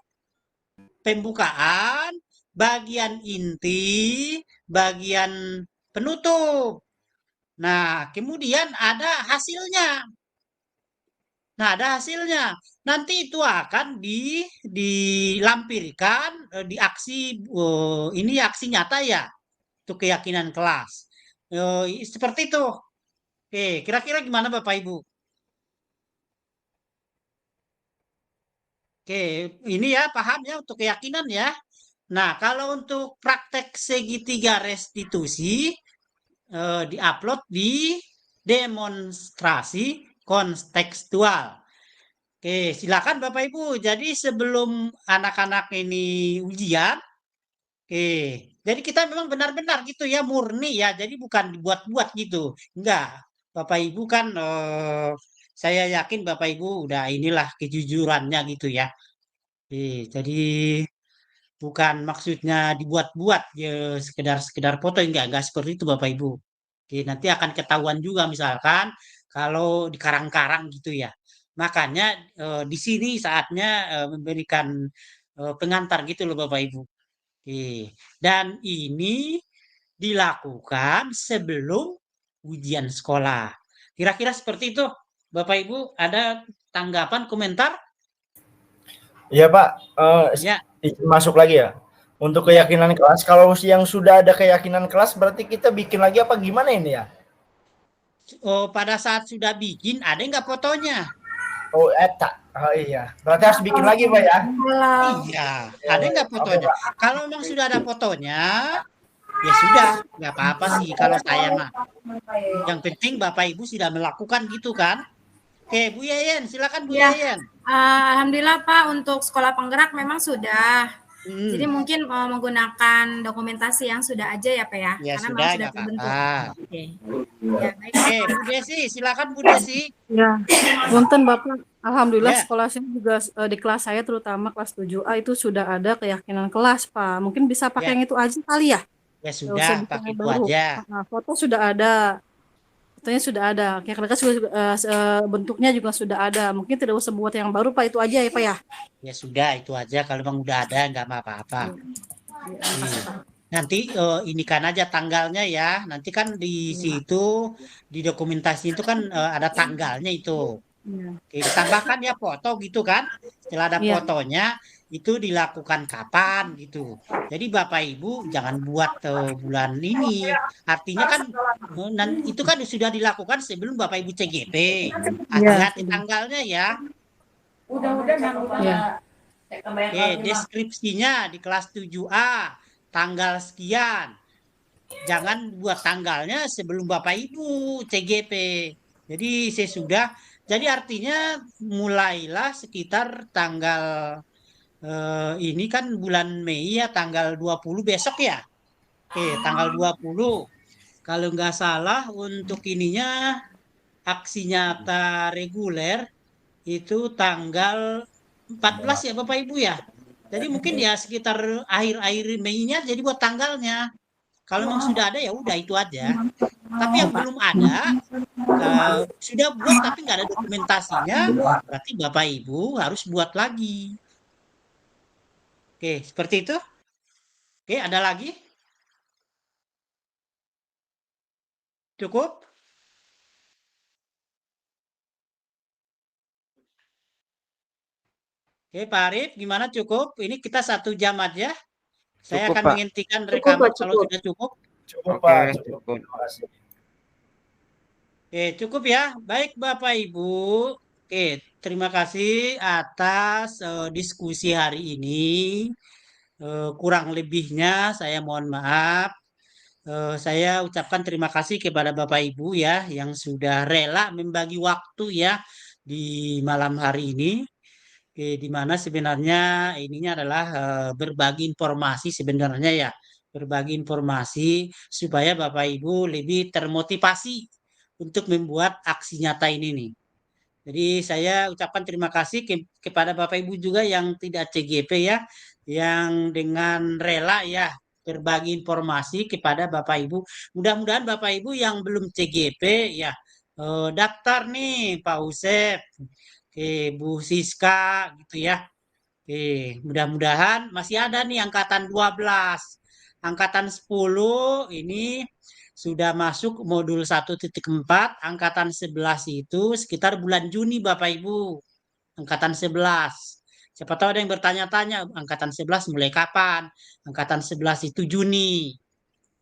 [SPEAKER 1] Pembukaan, bagian inti, bagian penutup. Nah, kemudian ada hasilnya. Nah, ada hasilnya. Nanti itu akan dilampirkan di aksi, ini aksi nyata ya, itu keyakinan kelas. Seperti itu. Oke, kira-kira gimana Bapak Ibu? Oke, ini ya paham ya untuk keyakinan ya. Nah, kalau untuk praktek segitiga restitusi diupload di demonstrasi kontekstual. Oke, silakan Bapak Ibu. Jadi sebelum anak-anak ini ujian, oke, jadi kita memang benar-benar gitu ya murni ya. Jadi bukan dibuat-buat gitu. Enggak. Bapak Ibu kan saya yakin Bapak Ibu udah inilah kejujurannya gitu ya. Jadi bukan maksudnya dibuat-buat ya sekedar foto enggak seperti itu Bapak Ibu. Nanti akan ketahuan juga misalkan kalau di karang-karang gitu ya. Makanya di sini saatnya memberikan pengantar gitu loh Bapak Ibu. Dan ini dilakukan sebelum ujian sekolah. Kira-kira seperti itu. Bapak Ibu, ada tanggapan, komentar?
[SPEAKER 4] Iya Pak,
[SPEAKER 1] Ya,
[SPEAKER 4] masuk lagi ya. Untuk keyakinan kelas, kalau yang sudah ada keyakinan kelas berarti kita bikin lagi apa gimana ini ya?
[SPEAKER 1] pada saat sudah bikin, ada nggak fotonya?
[SPEAKER 4] Oh, oh iya, berarti harus bikin lagi Pak ya?
[SPEAKER 1] Iya, ada nggak fotonya? Kalau memang sudah ada fotonya, ya sudah, nggak apa-apa sih kalau saya mah. Yang penting Bapak Ibu sudah melakukan gitu kan? Oke, Bu Yayen, silakan Bu
[SPEAKER 3] Ya.
[SPEAKER 1] Yayen.
[SPEAKER 3] Alhamdulillah Pak, untuk sekolah penggerak memang sudah. Jadi mungkin menggunakan dokumentasi yang sudah aja ya Pak ya,
[SPEAKER 1] Ya
[SPEAKER 3] karena
[SPEAKER 1] sudah,
[SPEAKER 3] memang sudah
[SPEAKER 1] nggak
[SPEAKER 3] terbentuk.
[SPEAKER 1] apa-apa.
[SPEAKER 3] Oke. Ya, baik.
[SPEAKER 1] Oke, Bu Desi, silakan Bu Desi.
[SPEAKER 8] Ya, punten Bapak. Alhamdulillah
[SPEAKER 1] Ya.
[SPEAKER 8] sekolah saya juga di kelas saya terutama kelas 7A itu sudah ada keyakinan kelas, Pak. Mungkin bisa pakai
[SPEAKER 1] Ya.
[SPEAKER 8] yang itu aja kali ya?
[SPEAKER 1] Ya
[SPEAKER 8] Nggak usah
[SPEAKER 1] sudah,
[SPEAKER 8] bikin
[SPEAKER 1] pakai
[SPEAKER 8] yang
[SPEAKER 1] itu
[SPEAKER 8] baru.
[SPEAKER 1] aja.
[SPEAKER 8] Nah, foto sudah ada. Fotonya sudah ada. Keyakinan kelas bentuknya juga sudah ada. Mungkin tidak usah buat yang baru, Pak. Itu aja ya, Pak ya?
[SPEAKER 1] Ya sudah, itu aja. Kalau memang udah ada, nggak apa-apa. Nanti ini kan aja tanggalnya ya. Nanti kan di situ, di dokumentasi itu kan ada tanggalnya itu. Oke, ditambahkan ya foto gitu kan. Setelah ada
[SPEAKER 8] Iya.
[SPEAKER 1] fotonya, itu dilakukan kapan gitu. Jadi Bapak Ibu jangan buat bulan ini. Artinya kan itu kan sudah dilakukan sebelum Bapak Ibu CGP. Hati-hati tanggalnya ya.
[SPEAKER 8] Ya.
[SPEAKER 1] Oke, deskripsinya di kelas 7A tanggal sekian. Jangan buat tanggalnya sebelum Bapak Ibu CGP. Jadi sesudah. Jadi artinya mulailah sekitar tanggal ini kan bulan Mei ya, tanggal 20 besok ya. Oke, tanggal 20. Kalau nggak salah untuk ininya aksi nyata reguler itu tanggal 14 ya Bapak Ibu ya. Jadi mungkin ya sekitar akhir-akhir Mei-nya jadi buat tanggalnya. Kalau memang sudah ada ya udah itu aja. Tapi yang belum ada sudah buat tapi nggak ada dokumentasinya, berarti Bapak Ibu harus buat lagi. Oke, seperti itu. Oke, ada lagi? Cukup? Oke, Pak Arif, gimana cukup? Ini kita 1 jam aja. Saya
[SPEAKER 5] Cukup,
[SPEAKER 1] akan
[SPEAKER 5] Pak.
[SPEAKER 1] menghentikan
[SPEAKER 6] Cukup,
[SPEAKER 1] rekaman
[SPEAKER 6] Pak,
[SPEAKER 1] kalau
[SPEAKER 6] cukup.
[SPEAKER 1] sudah cukup.
[SPEAKER 4] Cukup
[SPEAKER 5] Oke,
[SPEAKER 4] Pak,
[SPEAKER 5] cukup.
[SPEAKER 4] Terima kasih.
[SPEAKER 1] Oke, cukup ya. Baik Bapak Ibu. Oke, terima kasih atas diskusi hari ini. Kurang lebihnya saya mohon maaf. Saya ucapkan terima kasih kepada Bapak Ibu ya yang sudah rela membagi waktu ya di malam hari ini. Di mana sebenarnya ininya adalah berbagi informasi sebenarnya ya. Berbagi informasi supaya Bapak Ibu lebih termotivasi untuk membuat aksi nyata ini nih. Jadi saya ucapkan terima kasih kepada Bapak Ibu juga yang tidak CGP ya, yang dengan rela ya berbagi informasi kepada Bapak Ibu. Mudah-mudahan Bapak Ibu yang belum CGP ya daftar nih Pak Usep, Bu Siska gitu ya. Mudah-mudahan masih ada nih angkatan 12. Angkatan 10 ini sudah masuk modul 1.4, angkatan 11 itu sekitar bulan Juni Bapak Ibu. Angkatan 11. Siapa tahu ada yang bertanya-tanya, angkatan 11 mulai kapan? Angkatan 11 itu Juni.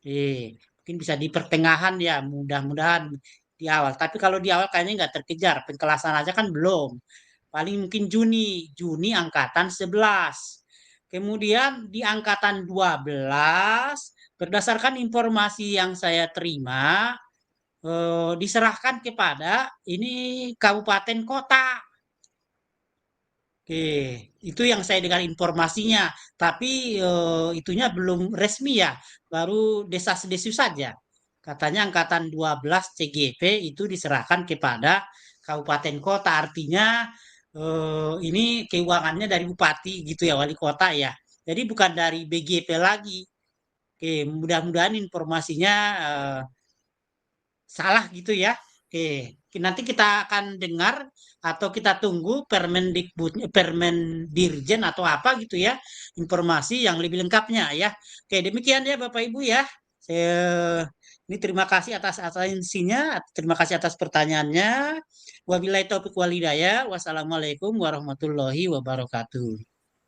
[SPEAKER 1] Mungkin bisa di pertengahan ya, mudah-mudahan di awal. Tapi kalau di awal kayaknya nggak terkejar, penkelasan aja kan belum. Paling mungkin Juni angkatan 11. Kemudian di angkatan 12, berdasarkan informasi yang saya terima, diserahkan kepada ini kabupaten kota. Oke, itu yang saya dengar informasinya. Tapi itunya belum resmi ya, baru desas-desus saja. Katanya angkatan 12 CGP itu diserahkan kepada kabupaten kota. Artinya ini keuangannya dari bupati gitu ya, wali kota ya. Jadi bukan dari BGP lagi. Oke, mudah-mudahan informasinya salah gitu ya. Oke, nanti kita akan dengar atau kita tunggu Permendirjen atau apa gitu ya, informasi yang lebih lengkapnya ya. Oke, demikian ya Bapak Ibu ya. Ini terima kasih atas atensinya, terima kasih atas pertanyaannya. Wabillahi taufiq wal hidayah. Wassalamualaikum warahmatullahi wabarakatuh.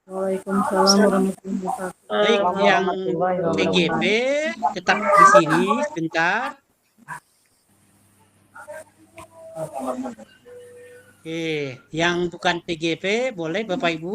[SPEAKER 8] Waalaikumsalam warahmatullahi wabarakatuh.
[SPEAKER 1] Baik, yang
[SPEAKER 2] warahmatullahi
[SPEAKER 1] TGP
[SPEAKER 2] wabarakatuh.
[SPEAKER 1] tetap di sini sebentar. Oke, yang bukan TGP boleh Bapak Ibu.